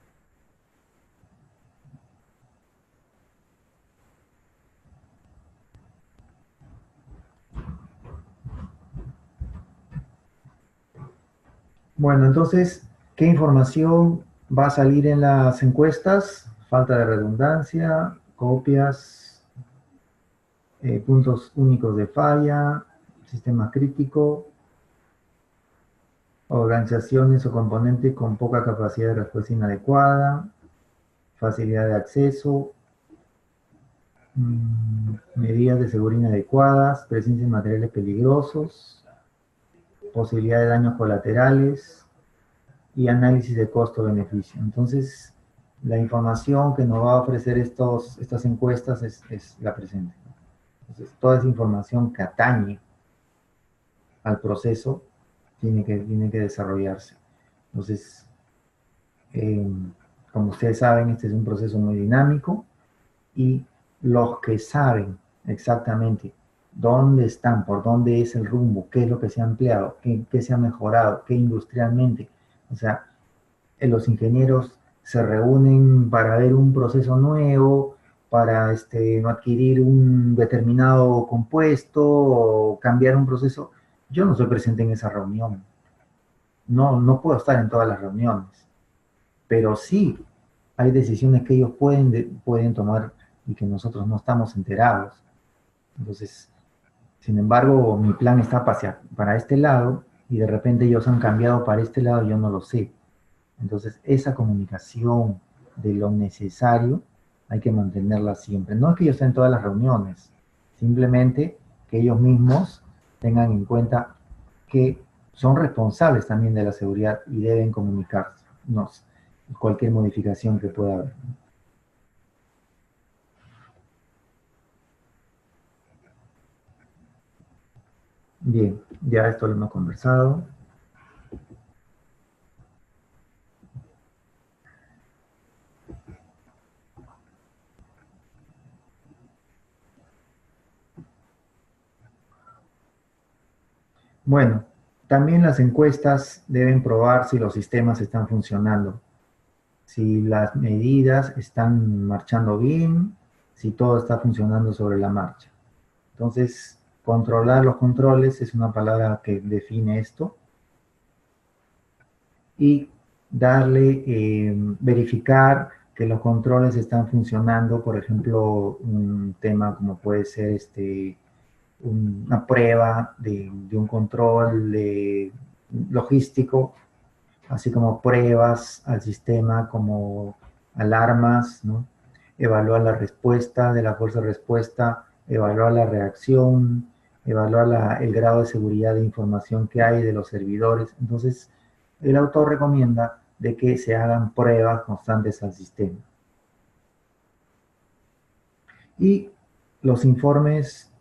Bueno, entonces, ¿qué información va a salir en las encuestas? Falta de redundancia, copias, puntos únicos de falla, sistema crítico, organizaciones o componentes con poca capacidad de respuesta inadecuada, facilidad de acceso, medidas de seguridad inadecuadas, presencia de materiales peligrosos, posibilidad de daños colaterales y análisis de costo-beneficio. Entonces, la información que nos va a ofrecer estas encuestas es la presente. Entonces, toda esa información que atañe al proceso tiene que desarrollarse. Entonces, como ustedes saben, este es un proceso muy dinámico, y los que saben exactamente dónde están, por dónde es el rumbo, qué es lo que se ha empleado, qué se ha mejorado, qué industrialmente. O sea, los ingenieros se reúnen para ver un proceso nuevo, para adquirir un determinado compuesto o cambiar un proceso. Yo no soy presente en esa reunión. No puedo estar en todas las reuniones, pero sí hay decisiones que ellos pueden tomar y que nosotros no estamos enterados. Entonces, sin embargo, mi plan está para este lado, y de repente ellos han cambiado para este lado y yo no lo sé. Entonces, esa comunicación de lo necesario hay que mantenerla siempre. No es que yo esté en todas las reuniones, simplemente que ellos mismos tengan en cuenta que son responsables también de la seguridad y deben comunicarnos cualquier modificación que pueda haber. Bien, ya esto lo hemos conversado. Bueno, también las encuestas deben probar si los sistemas están funcionando. si las medidas están marchando bien, si todo está funcionando sobre la marcha. Entonces, controlar los controles es una palabra que define esto. Y verificar que los controles están funcionando, por ejemplo, un tema como puede ser una prueba de un control logístico, así como pruebas al sistema, como alarmas, ¿no? Evaluar la respuesta de la fuerza de respuesta, evaluar la reacción, evaluar el grado de seguridad de información que hay de los servidores. Entonces, el autor recomienda de que se hagan pruebas constantes al sistema. Y los informes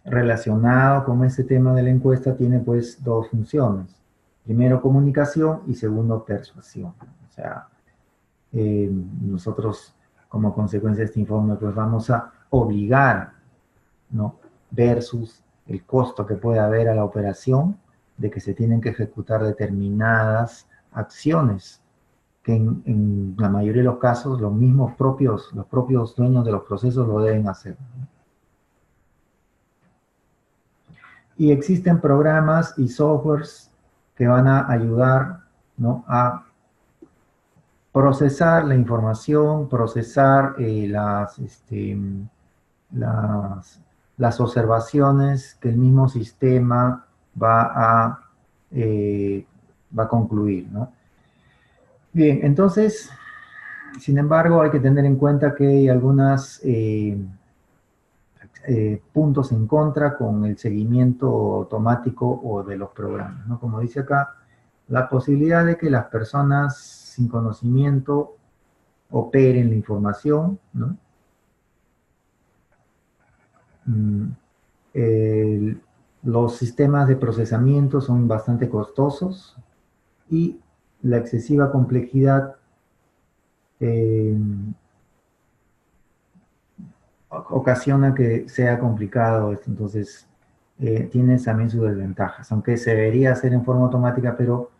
relacionados con este tema de la encuesta tienen pues dos funciones. Primero, comunicación y segundo, persuasión. O sea, nosotros como consecuencia de este informe pues vamos a obligar, ¿no? Versus el costo que puede haber a la operación de que se tienen que ejecutar determinadas acciones que en la mayoría de los casos los propios dueños de los procesos lo deben hacer. Y existen programas y softwares que van a ayudar, ¿no?, a procesar la información, procesar las observaciones que el mismo sistema va a concluir, ¿no? Bien, entonces, sin embargo, hay que tener en cuenta que hay algunos puntos en contra con el seguimiento automático o de los programas, ¿no? Como dice acá, la posibilidad de que las personas sin conocimiento operen la información, ¿no? Los sistemas de procesamiento son bastante costosos y la excesiva complejidad ocasiona que sea complicado esto. Entonces, tiene también sus desventajas, aunque se debería hacer en forma automática, pero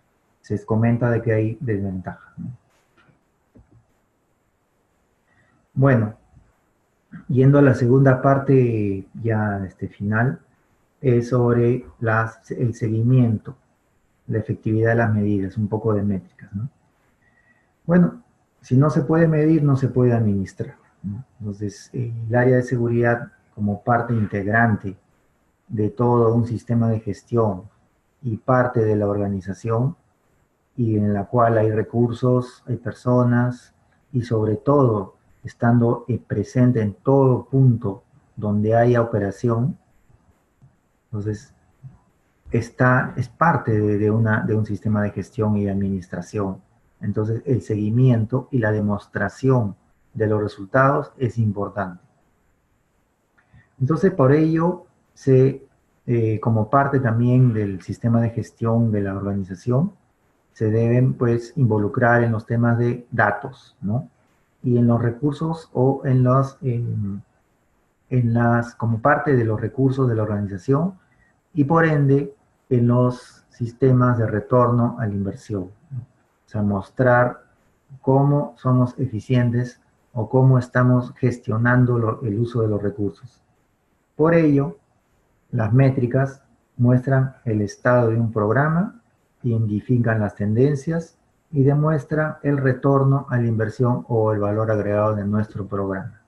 se comenta de que hay desventajas, ¿no? Bueno, yendo a la segunda parte ya final, es sobre el seguimiento, la efectividad de las medidas, un poco de métricas, ¿no? Bueno, si no se puede medir, no se puede administrar, ¿no? Entonces, el área de seguridad como parte integrante de todo un sistema de gestión y parte de la organización, y en la cual hay recursos, hay personas, y sobre todo estando presente en todo punto donde haya operación. Entonces, es parte de un sistema de gestión y de administración. Entonces, el seguimiento y la demostración de los resultados es importante. Entonces, por ello, como parte también del sistema de gestión de la organización, se deben pues involucrar en los temas de datos, ¿no? Y en los recursos o como parte de los recursos de la organización y por ende en los sistemas de retorno a la inversión, ¿no? O sea, mostrar cómo somos eficientes o cómo estamos gestionando el uso de los recursos. Por ello, las métricas muestran el estado de un programa, identifican las tendencias y demuestran el retorno a la inversión o el valor agregado de nuestro programa.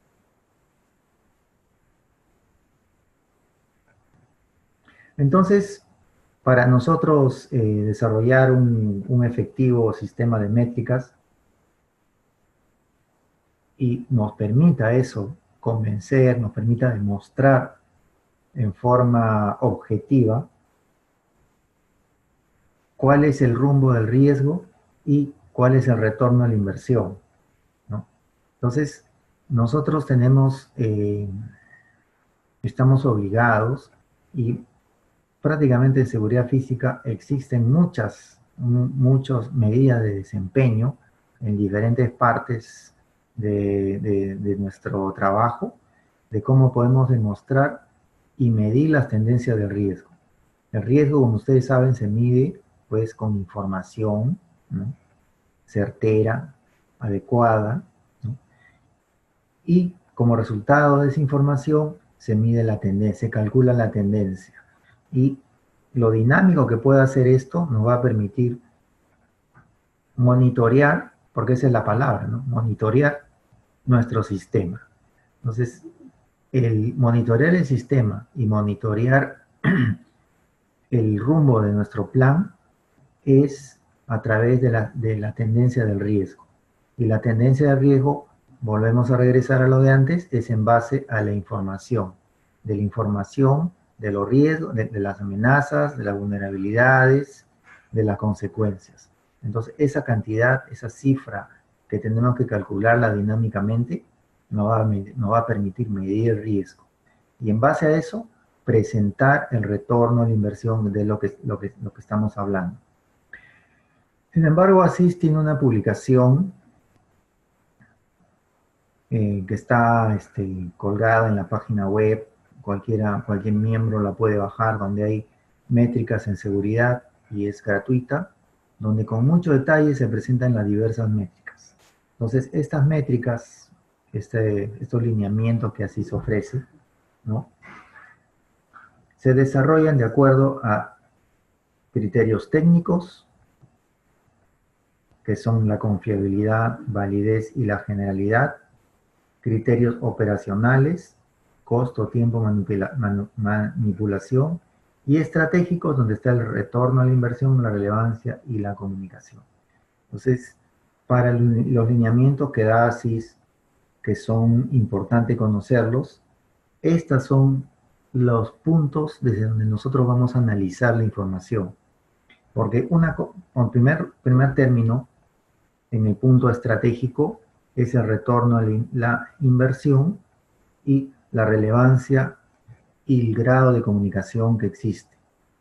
Entonces, para nosotros desarrollar un efectivo sistema de métricas y nos permita eso convencer, nos permita demostrar en forma objetiva cuál es el rumbo del riesgo y cuál es el retorno a la inversión, ¿no? Entonces, nosotros estamos obligados y prácticamente en seguridad física existen muchas medidas de desempeño en diferentes partes de nuestro trabajo, de cómo podemos demostrar y medir las tendencias del riesgo. El riesgo, como ustedes saben, se mide pues con información, ¿no?, certera, adecuada, ¿no? Y como resultado de esa información se mide la tendencia, se calcula la tendencia. Y lo dinámico que puede hacer esto nos va a permitir monitorear, porque esa es la palabra, ¿no? Monitorear nuestro sistema. Entonces, el monitorear el sistema y monitorear el rumbo de nuestro plan es a través de la tendencia del riesgo. Y la tendencia del riesgo, volvemos a regresar a lo de antes, es en base a la información, de los riesgos, de las amenazas, de las vulnerabilidades, de las consecuencias. Entonces, esa cantidad, esa cifra que tenemos que calcularla dinámicamente, nos va a permitir medir el riesgo. Y en base a eso, presentar el retorno a la inversión de lo que estamos hablando. Sin embargo, ASIS tiene una publicación que está colgada en la página web, cualquier miembro la puede bajar, donde hay métricas en seguridad y es gratuita, donde con mucho detalle se presentan las diversas métricas. Entonces, estas métricas, estos lineamientos que ASIS ofrece, ¿no?, se desarrollan de acuerdo a criterios técnicos, que son la confiabilidad, validez y la generalidad, criterios operacionales, costo, tiempo, manipulación, y estratégicos, donde está el retorno a la inversión, la relevancia y la comunicación. Entonces, para los lineamientos que da ASIS, que son importantes conocerlos, estos son los puntos desde donde nosotros vamos a analizar la información. Porque en primer término, en el punto estratégico, es el retorno a la inversión y la relevancia y el grado de comunicación que existe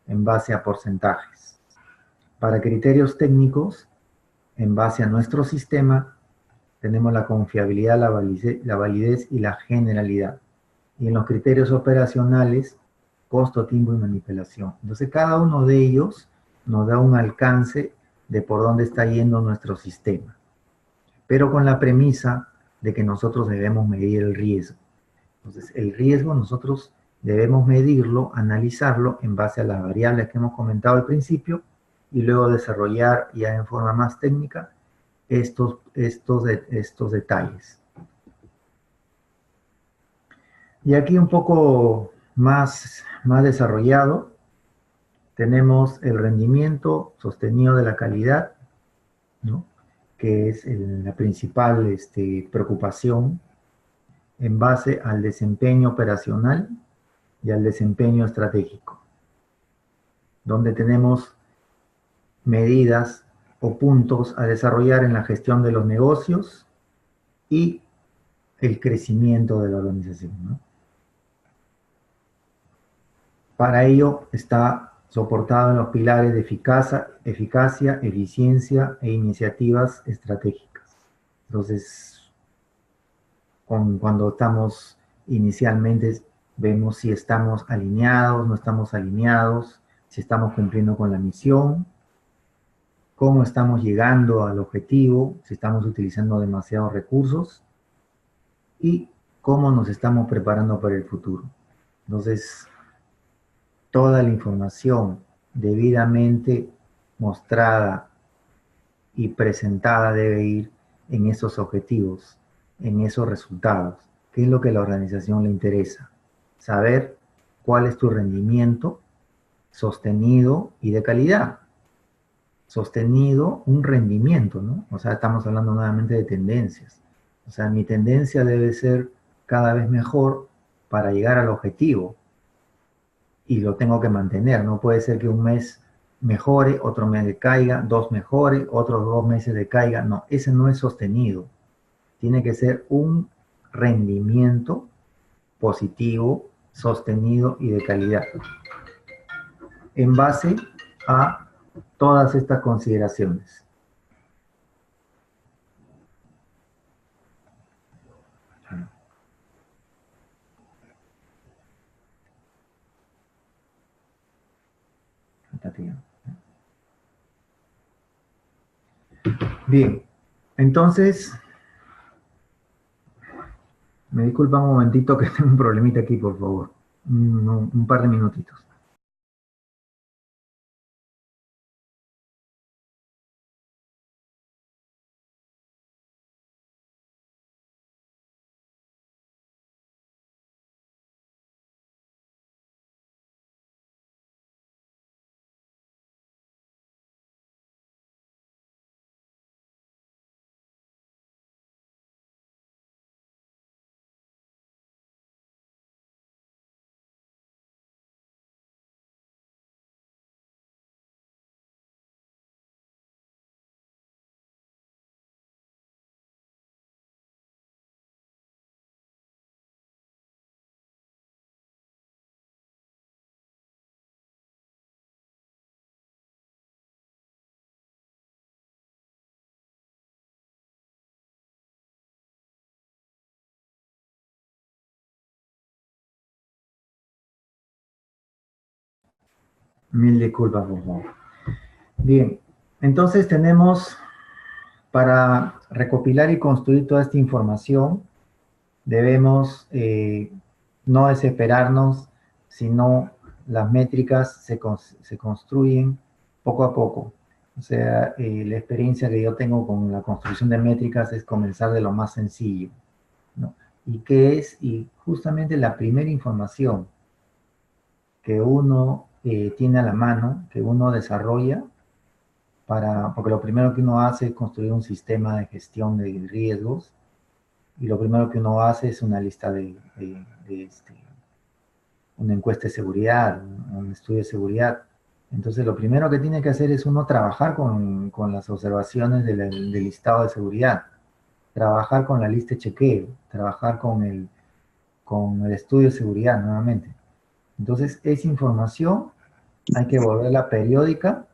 en base a porcentajes. Para criterios técnicos, en base a nuestro sistema, tenemos la confiabilidad, la validez y la generalidad. Y en los criterios operacionales, costo, tiempo y manipulación. Entonces, cada uno de ellos nos da un alcance de por dónde está yendo nuestro sistema, pero con la premisa de que nosotros debemos medir el riesgo. Entonces, el riesgo nosotros debemos medirlo, analizarlo en base a las variables que hemos comentado al principio y luego desarrollar ya en forma más técnica estos detalles. Y aquí un poco más desarrollado, tenemos el rendimiento sostenido de la calidad, ¿no?, que es la principal preocupación en base al desempeño operacional y al desempeño estratégico, donde tenemos medidas o puntos a desarrollar en la gestión de los negocios y el crecimiento de la organización, ¿no? Para ello está soportado en los pilares de eficacia, eficiencia e iniciativas estratégicas. Entonces, cuando estamos inicialmente, vemos si estamos alineados, no estamos alineados, si estamos cumpliendo con la misión, cómo estamos llegando al objetivo, si estamos utilizando demasiados recursos y cómo nos estamos preparando para el futuro. Entonces, toda la información debidamente mostrada y presentada debe ir en esos objetivos, en esos resultados. ¿Qué es lo que a la organización le interesa? Saber cuál es tu rendimiento sostenido y de calidad. Sostenido, un rendimiento, ¿no? O sea, estamos hablando nuevamente de tendencias. O sea, mi tendencia debe ser cada vez mejor para llegar al objetivo. Y lo tengo que mantener. No puede ser que un mes mejore, otro mes decaiga, 2 mejore, otros 2 meses decaiga. No, ese no es sostenido. Tiene que ser un rendimiento positivo, sostenido y de calidad. En base a todas estas consideraciones. Bien. Entonces, me disculpa un momentito que tengo un problemita aquí, por favor. Un par de minutitos. Mil disculpas, por favor. Bien, entonces tenemos, para recopilar y construir toda esta información, debemos no desesperarnos, sino las métricas se construyen poco a poco. O sea, la experiencia que yo tengo con la construcción de métricas es comenzar de lo más sencillo, ¿no? ¿Y qué es? Y justamente la primera información que uno tiene a la mano, que uno desarrolla, porque lo primero que uno hace es construir un sistema de gestión de riesgos, y lo primero que uno hace es una lista una encuesta de seguridad, un estudio de seguridad. Entonces, lo primero que tiene que hacer es uno trabajar con las observaciones del listado de seguridad, trabajar con la lista de chequeo, trabajar con el estudio de seguridad nuevamente. Entonces, esa información hay que volverla periódica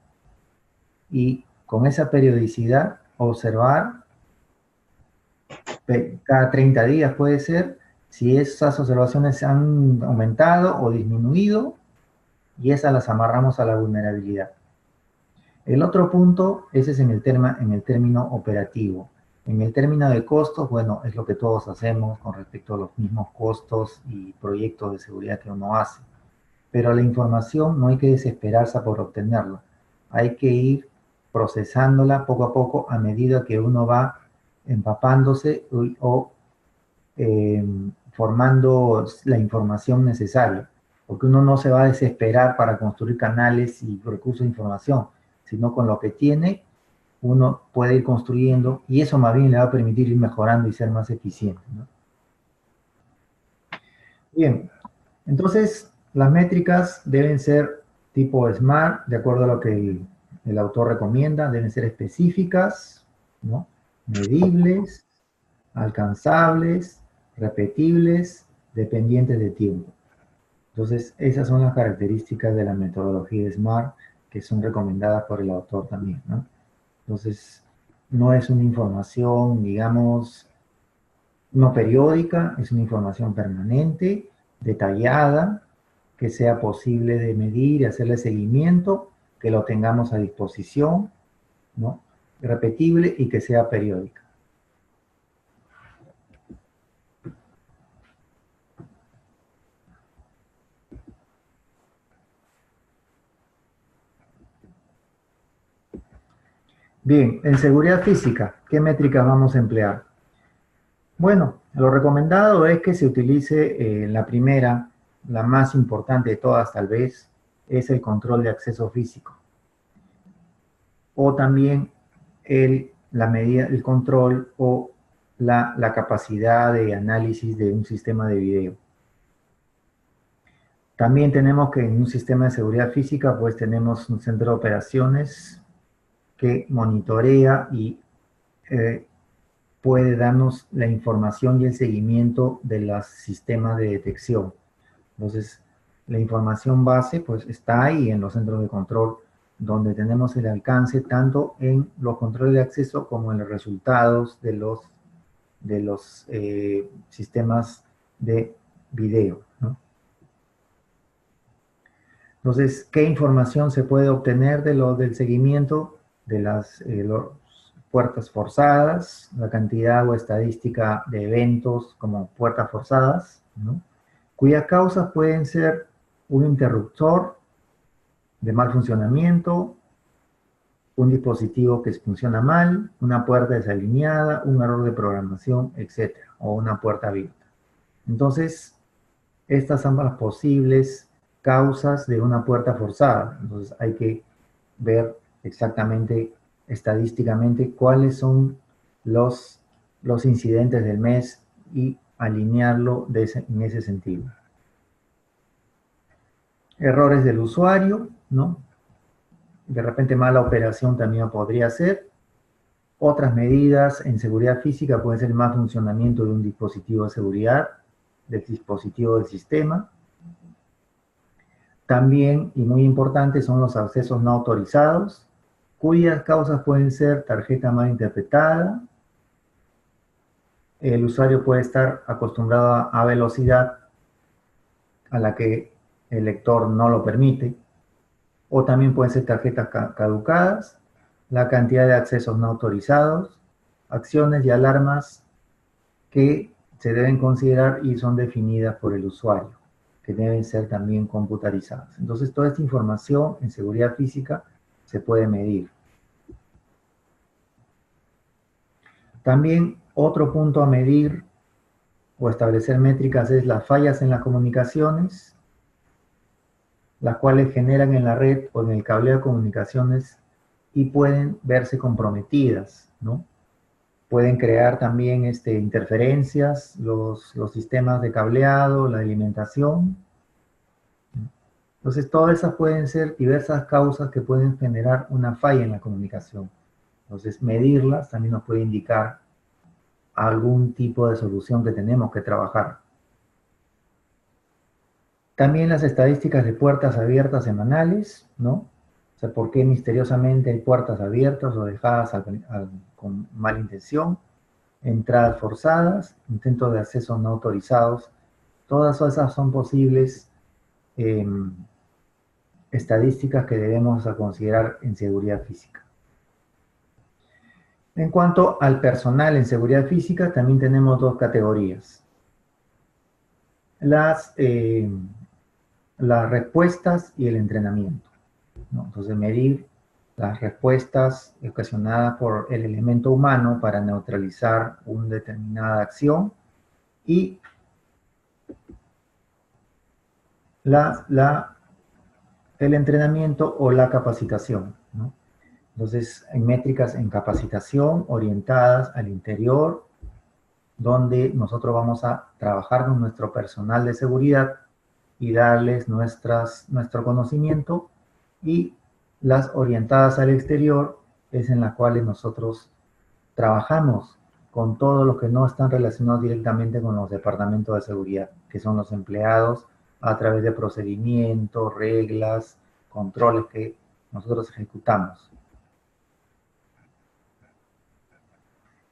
y con esa periodicidad observar cada 30 días puede ser si esas observaciones han aumentado o disminuido, y esas las amarramos a la vulnerabilidad. El otro punto, ese es en el término operativo. En el término de costos, bueno, es lo que todos hacemos con respecto a los mismos costos y proyectos de seguridad que uno hace. Pero la información no hay que desesperarse por obtenerla. Hay que ir procesándola poco a poco a medida que uno va empapándose o formando la información necesaria, porque uno no se va a desesperar para construir canales y recursos de información, sino con lo que tiene, uno puede ir construyendo, y eso más bien le va a permitir ir mejorando y ser más eficiente, ¿no? Bien, entonces las métricas deben ser tipo SMART, de acuerdo a lo que el autor recomienda, deben ser específicas, ¿no? Medibles, alcanzables, repetibles, dependientes de tiempo. Entonces, esas son las características de la metodología SMART que son recomendadas por el autor también, ¿no? Entonces, no es una información, digamos, no periódica, es una información permanente, detallada, que sea posible de medir y hacerle seguimiento, que lo tengamos a disposición, ¿no? Repetible y que sea periódica. Bien, en seguridad física, ¿qué métricas vamos a emplear? Bueno, lo recomendado es que se utilice la primera, la más importante de todas tal vez, es el control de acceso físico. O también la medida, el control o la capacidad de análisis de un sistema de video. También tenemos que en un sistema de seguridad física, pues tenemos un centro de operaciones que monitorea y puede darnos la información y el seguimiento de los sistemas de detección. Entonces, la información base pues está ahí en los centros de control, donde tenemos el alcance tanto en los controles de acceso como en los resultados de los sistemas de video, ¿no? Entonces, ¿qué información se puede obtener del seguimiento de los puertas forzadas, la cantidad o estadística de eventos como puertas forzadas, ¿no? Cuyas causas pueden ser un interruptor de mal funcionamiento, un dispositivo que funciona mal, una puerta desalineada, un error de programación, etc. O una puerta abierta. Entonces, estas son las posibles causas de una puerta forzada. Entonces, hay que ver exactamente, estadísticamente, cuáles son los incidentes del mes y alinearlo en ese sentido. Errores del usuario, ¿no? De repente mala operación también podría ser. Otras medidas en seguridad física pueden ser el mal funcionamiento de un dispositivo de seguridad, del dispositivo del sistema. También, y muy importante, son los accesos no autorizados, cuyas causas pueden ser tarjeta mal interpretada, el usuario puede estar acostumbrado a velocidad a la que el lector no lo permite, o también pueden ser tarjetas caducadas, la cantidad de accesos no autorizados, acciones y alarmas que se deben considerar y son definidas por el usuario, que deben ser también computarizadas. Entonces, toda esta información en seguridad física se puede medir. También otro punto a medir o establecer métricas es las fallas en las comunicaciones, las cuales generan en la red o en el cableo de comunicaciones y pueden verse comprometidas, ¿no? Pueden crear también interferencias, los sistemas de cableado, la alimentación. Entonces, todas esas pueden ser diversas causas que pueden generar una falla en la comunicación. Entonces, medirlas también nos puede indicar algún tipo de solución que tenemos que trabajar. También las estadísticas de puertas abiertas semanales, ¿no? O sea, ¿por qué misteriosamente hay puertas abiertas o dejadas con mala intención? Entradas forzadas, intentos de acceso no autorizados. Todas esas son posibles estadísticas que debemos considerar en seguridad física. En cuanto al personal en seguridad física, también tenemos dos categorías. Las respuestas y el entrenamiento, ¿no? Entonces, medir las respuestas ocasionadas por el elemento humano para neutralizar una determinada acción y el entrenamiento o la capacitación, ¿no? Entonces, hay métricas en capacitación orientadas al interior, donde nosotros vamos a trabajar con nuestro personal de seguridad y darles nuestro conocimiento, y las orientadas al exterior es en las cuales nosotros trabajamos con todos los que no están relacionados directamente con los departamentos de seguridad, que son los empleados a través de procedimientos, reglas, controles que nosotros ejecutamos.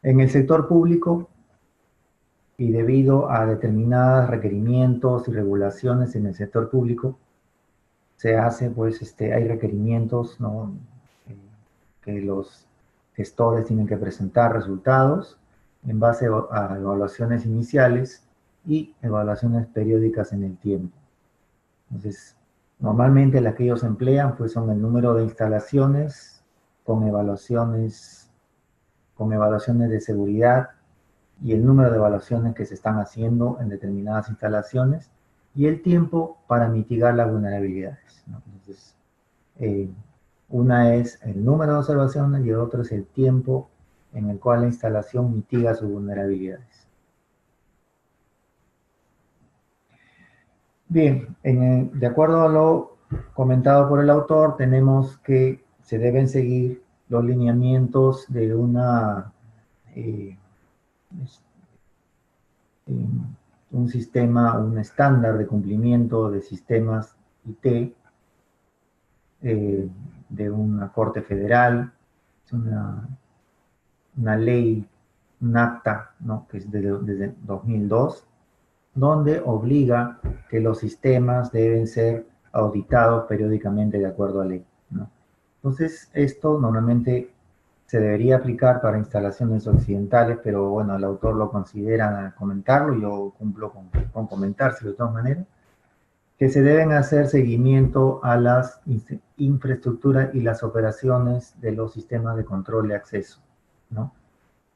En el sector público, y debido a determinados requerimientos y regulaciones en el sector público, se hace, pues, hay requerimientos, ¿no? Que los gestores tienen que presentar resultados en base a evaluaciones iniciales y evaluaciones periódicas en el tiempo. Entonces, normalmente las que ellos emplean, pues, son el número de instalaciones con evaluaciones de seguridad y el número de evaluaciones que se están haciendo en determinadas instalaciones y el tiempo para mitigar las vulnerabilidades, ¿no? Entonces, una es el número de observaciones y el otro es el tiempo en el cual la instalación mitiga sus vulnerabilidades. Bien, de acuerdo a lo comentado por el autor, tenemos que se deben seguir los lineamientos de un sistema, un estándar de cumplimiento de sistemas IT de una corte federal, es una ley, un acta, ¿no? Que es desde 2002, donde obliga que los sistemas deben ser auditados periódicamente de acuerdo a ley, ¿no? Entonces, esto normalmente se debería aplicar para instalaciones occidentales, pero bueno, el autor lo considera comentarlo, yo cumplo con comentárselo de todas maneras, que se deben hacer seguimiento a las infraestructuras y las operaciones de los sistemas de control de acceso, ¿no?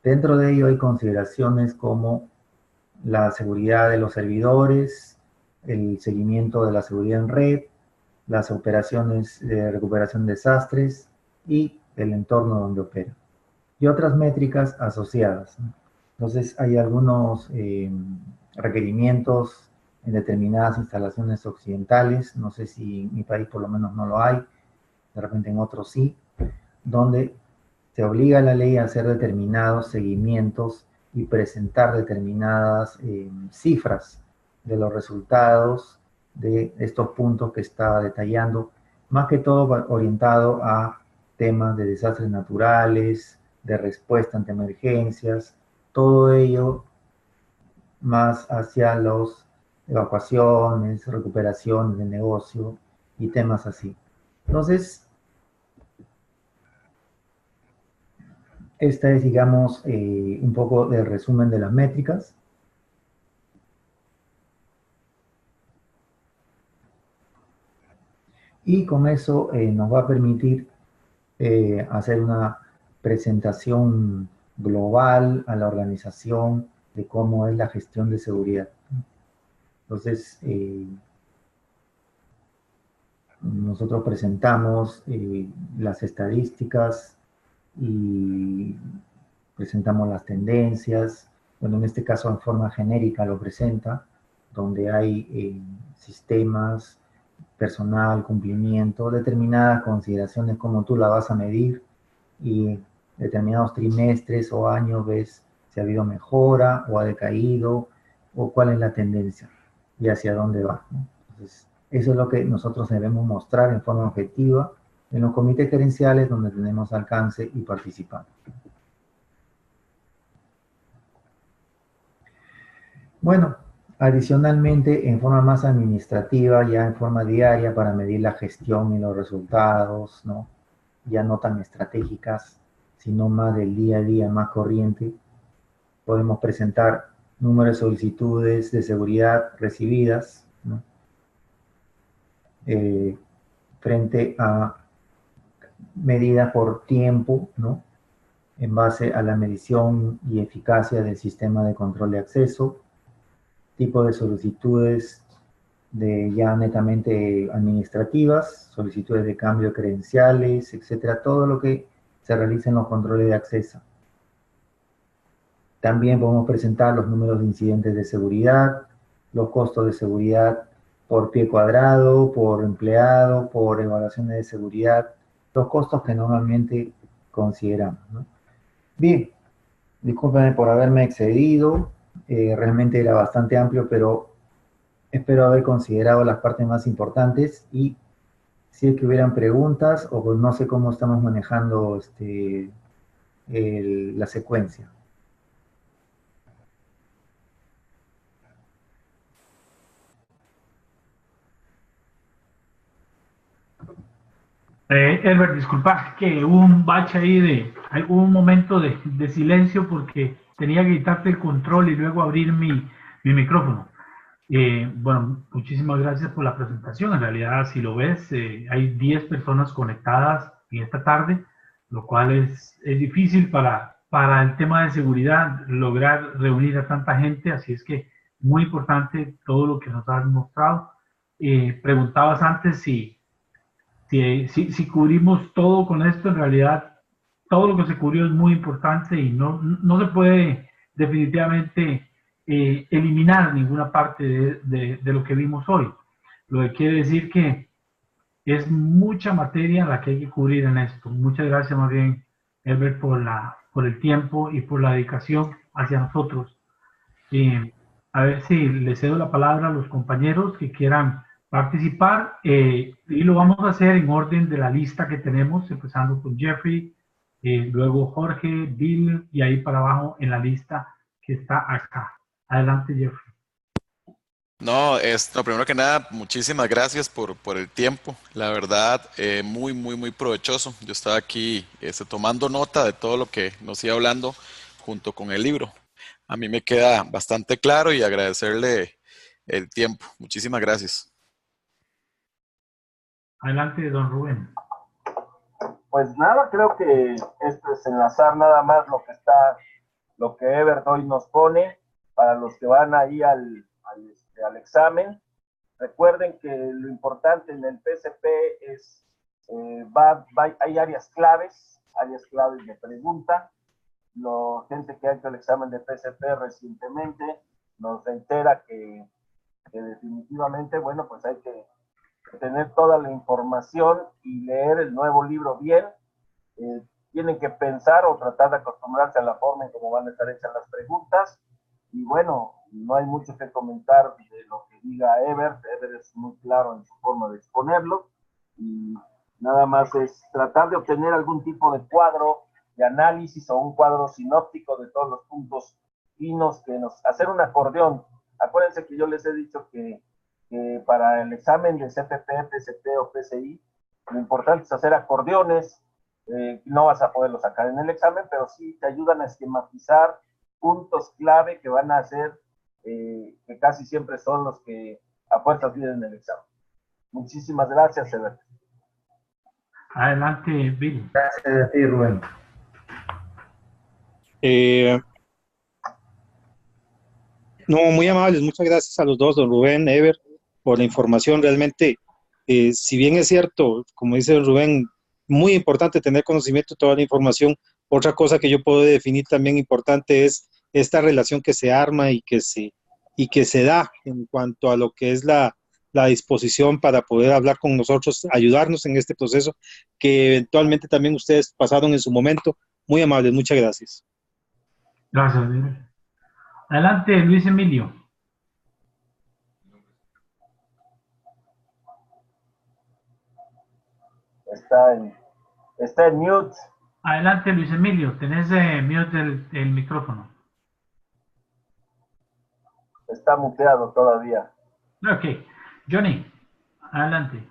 Dentro de ello hay consideraciones como la seguridad de los servidores, el seguimiento de la seguridad en red, las operaciones de recuperación de desastres y el entorno donde opera. Y otras métricas asociadas, ¿no? Entonces hay algunos requerimientos en determinadas instalaciones occidentales, no sé si en mi país por lo menos no lo hay, de repente en otros sí, donde se obliga a la ley a hacer determinados seguimientos y presentar determinadas cifras de los resultados de estos puntos que estaba detallando, más que todo orientado a temas de desastres naturales, de respuesta ante emergencias, todo ello más hacia las evacuaciones, recuperación de negocio y temas así. Entonces, esta es, digamos, un poco de resumen de las métricas. Y con eso nos va a permitir hacer una presentación global a la organización de cómo es la gestión de seguridad. Entonces, nosotros presentamos las estadísticas y presentamos las tendencias. Bueno, en este caso en forma genérica lo presenta, donde hay sistemas, personal, cumplimiento, determinadas consideraciones como tú la vas a medir y determinados trimestres o años ves si ha habido mejora o ha decaído o cuál es la tendencia y hacia dónde va, ¿no? Entonces, eso es lo que nosotros debemos mostrar en forma objetiva en los comités gerenciales donde tenemos alcance y participamos. Bueno, adicionalmente, en forma más administrativa, ya en forma diaria para medir la gestión y los resultados, ¿no? Ya no tan estratégicas, sino más del día a día, más corriente, podemos presentar número de solicitudes de seguridad recibidas, ¿no? Frente a medidas por tiempo, ¿no? En base a la medición y eficacia del sistema de control de acceso, tipo de solicitudes de ya netamente administrativas, solicitudes de cambio de credenciales, etcétera, todo lo que se realiza en los controles de acceso. También podemos presentar los números de incidentes de seguridad, los costos de seguridad por pie cuadrado, por empleado, por evaluaciones de seguridad, los costos que normalmente consideramos, ¿no? Bien, discúlpenme por haberme excedido, realmente era bastante amplio, pero espero haber considerado las partes más importantes y si es que hubieran preguntas o pues no sé cómo estamos manejando la secuencia. Herbert, disculpa que hubo un bache ahí hubo un momento de silencio porque tenía que quitarte el control y luego abrir mi micrófono. Bueno, muchísimas gracias por la presentación. En realidad, si lo ves, hay 10 personas conectadas en esta tarde, lo cual es difícil para el tema de seguridad lograr reunir a tanta gente, así es que muy importante todo lo que nos has mostrado. Preguntabas antes si cubrimos todo con esto. En realidad, todo lo que se cubrió es muy importante y no se puede definitivamente eliminar ninguna parte de lo que vimos hoy. Lo que quiere decir que es mucha materia la que hay que cubrir en esto. Muchas gracias más bien, Herbert, por el tiempo y por la dedicación hacia nosotros. A ver si le cedo la palabra a los compañeros que quieran participar y lo vamos a hacer en orden de la lista que tenemos, empezando con Jeffrey, luego Jorge, Bill y ahí para abajo en la lista que está acá. Adelante, Jeffrey. No, lo primero que nada, muchísimas gracias por el tiempo. La verdad, muy provechoso. Yo estaba aquí tomando nota de todo lo que nos iba hablando junto con el libro. A mí me queda bastante claro y agradecerle el tiempo. Muchísimas gracias. Adelante, don Rubén. Pues nada, creo que esto es enlazar nada más lo que Ebert hoy nos pone para los que van ahí al examen. Recuerden que lo importante en el PSP es, hay áreas claves de pregunta. Gente que ha hecho el examen de PSP recientemente nos reitera que definitivamente, bueno, pues hay que tener toda la información y leer el nuevo libro bien. Tienen que pensar o tratar de acostumbrarse a la forma en cómo van a estar hechas las preguntas. Y bueno, no hay mucho que comentar de lo que diga Ebert. Ebert es muy claro en su forma de exponerlo. Y nada más es tratar de obtener algún tipo de cuadro de análisis o un cuadro sinóptico de todos los puntos finos hacer un acordeón. Acuérdense que yo les he dicho que para el examen de CPP, PCT o PCI, lo importante es hacer acordeones. No vas a poderlo sacar en el examen, pero sí te ayudan a esquematizar puntos clave que van a hacer, que casi siempre son los que a fuerzas vienen en el examen. Muchísimas gracias, Eber. Adelante, Bill. Gracias a ti, Rubén. No, muy amables, muchas gracias a los dos, don Rubén, Ever, por la información. Realmente, si bien es cierto, como dice don Rubén, muy importante tener conocimiento de toda la información, otra cosa que yo puedo definir también importante es esta relación que se arma y que se da en cuanto a lo que es la disposición para poder hablar con nosotros, ayudarnos en este proceso que eventualmente también ustedes pasaron en su momento. Muy amables, muchas gracias. Gracias, Bill. Adelante, Luis Emilio. Está en mute. Adelante, Luis Emilio. Tenés mute el micrófono. Está muteado todavía. Ok. Johnny, adelante.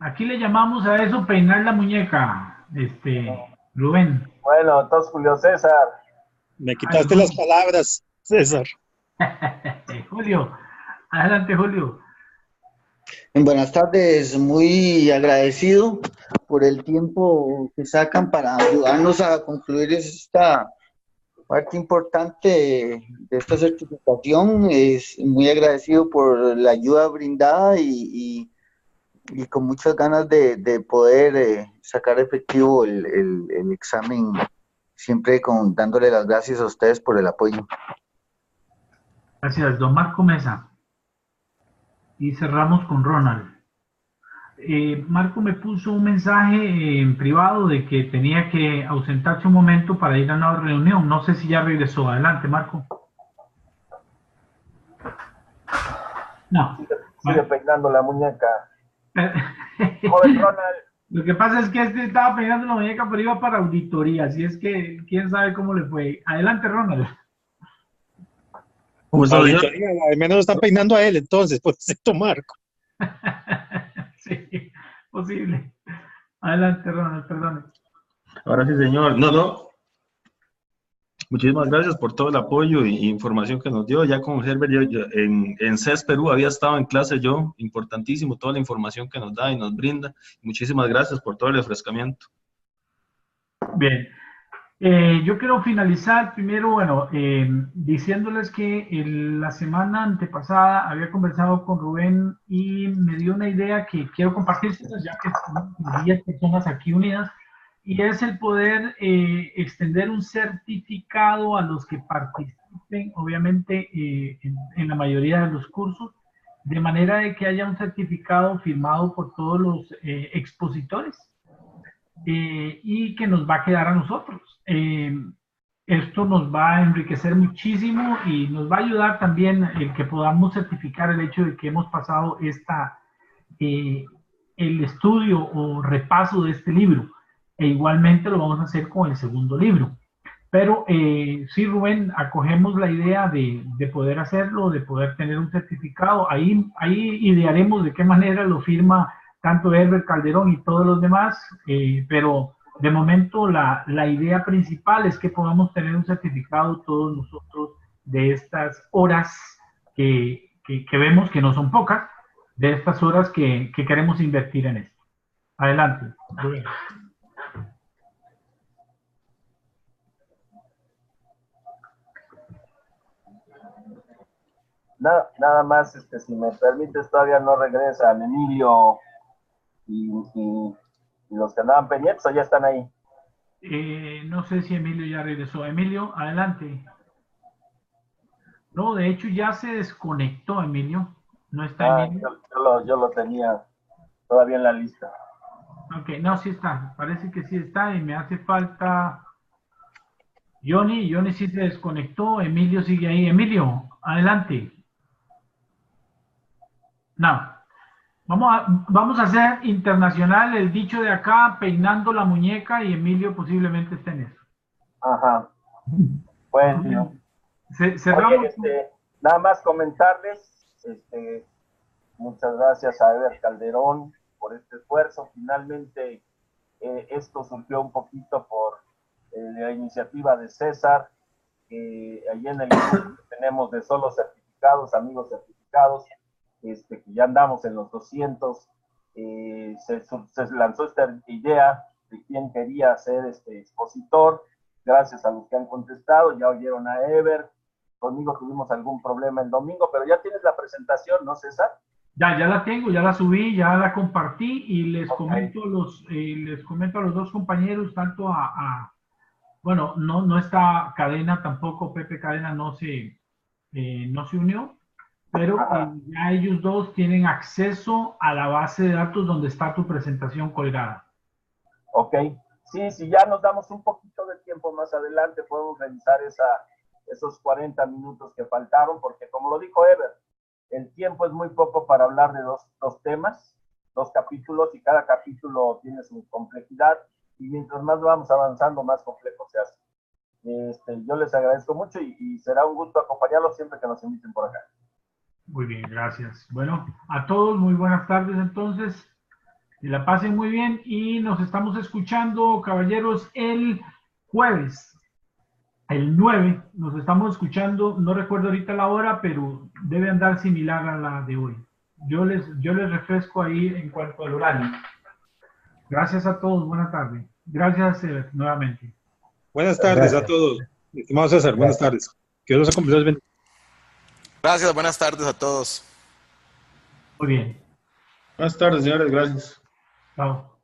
Aquí le llamamos a eso peinar la muñeca, Rubén. Bueno, entonces Julio César. Me quitaste las palabras, César. Julio, adelante, Julio. Buenas tardes, muy agradecido por el tiempo que sacan para ayudarnos a concluir esta parte importante de esta certificación. Es muy agradecido por la ayuda brindada y con muchas ganas de poder sacar efectivo el examen, siempre dándole las gracias a ustedes por el apoyo. Gracias, don Marco Mesa. Y cerramos con Ronald. Marco me puso un mensaje en privado de que tenía que ausentarse un momento para ir a una reunión. No sé si ya regresó. Adelante, Marco. No. Sigue peinando la muñeca. Joder, Ronald. Lo que pasa es que estaba peinando la muñeca, pero iba para auditoría. Así es que quién sabe cómo le fue. Adelante, Ronald. Como auditoría, al menos están peinando a él, entonces, pues, Marco. Sí, posible. Adelante, Ronald, perdón. Ahora sí, señor. No. Muchísimas gracias por todo el apoyo e información que nos dio. Ya con Herbert, yo en CES Perú había estado en clase yo. Importantísimo toda la información que nos da y nos brinda. Muchísimas gracias por todo el refrescamiento. Bien. Yo quiero finalizar primero, bueno, diciéndoles que la semana antepasada había conversado con Rubén y me dio una idea que quiero compartírselas, ya que estamos 10 personas aquí unidas, y es el poder extender un certificado a los que participen, obviamente, en la mayoría de los cursos, de manera de que haya un certificado firmado por todos los expositores. Y que nos va a quedar a nosotros. Esto nos va a enriquecer muchísimo y nos va a ayudar también el que podamos certificar el hecho de que hemos pasado el estudio o repaso de este libro. E igualmente lo vamos a hacer con el segundo libro. Pero sí, Rubén, acogemos la idea de poder hacerlo, de poder tener un certificado. Ahí idearemos de qué manera lo firma tanto Herbert Calderón y todos los demás, pero de momento la idea principal es que podamos tener un certificado todos nosotros de estas horas que vemos que no son pocas, de estas horas que queremos invertir en esto. Adelante, Rubén. Nada más, si me permites, todavía no regresan Emilio y los que andaban pendientes, o ya están ahí. No sé si Emilio ya regresó. Emilio, adelante. No, de hecho ya se desconectó Emilio. No está Emilio. Yo lo tenía todavía en la lista. Ok, no, sí está. Parece que sí está y me hace falta Johnny. Johnny sí se desconectó. Emilio sigue ahí. Emilio, adelante. No. Vamos a hacer internacional el dicho de acá, peinando la muñeca, y Emilio posiblemente esté en eso. Ajá. Bueno. Cerramos. Oye, nada más comentarles, muchas gracias a Ever Calderón por este esfuerzo. Finalmente, esto surgió un poquito por la iniciativa de César, allí en el grupo que tenemos de solo certificados, amigos certificados, que ya andamos en los 200, se lanzó esta idea de quién quería ser expositor, gracias a los que han contestado. Ya oyeron a Ever, conmigo tuvimos algún problema el domingo, pero ya tienes la presentación, ¿no, César? Ya la tengo, ya la subí, ya la compartí, y les comento a los dos compañeros, tanto bueno, no está Cadena tampoco, Pepe Cadena no se unió, pero ya ellos dos tienen acceso a la base de datos donde está tu presentación colgada. Ok, sí, si ya nos damos un poquito de tiempo más adelante, podemos revisar esos 40 minutos que faltaron, porque como lo dijo Ever, el tiempo es muy poco para hablar de dos temas, 2 capítulos, y cada capítulo tiene su complejidad, y mientras más vamos avanzando, más complejo se hace. Yo les agradezco mucho y será un gusto acompañarlos siempre que nos inviten por acá. Muy bien, gracias. Bueno, a todos muy buenas tardes entonces, que la pasen muy bien y nos estamos escuchando, caballeros, el jueves, el 9, nos estamos escuchando, no recuerdo ahorita la hora, pero debe andar similar a la de hoy. Yo les refresco ahí en cuanto al horario. Gracias a todos, buenas tardes. Gracias nuevamente. Buenas tardes a todos. Estimado César, buenas tardes. Que Dios los acompañe. Gracias, buenas tardes a todos. Muy bien. Buenas tardes, señores, gracias. Chao.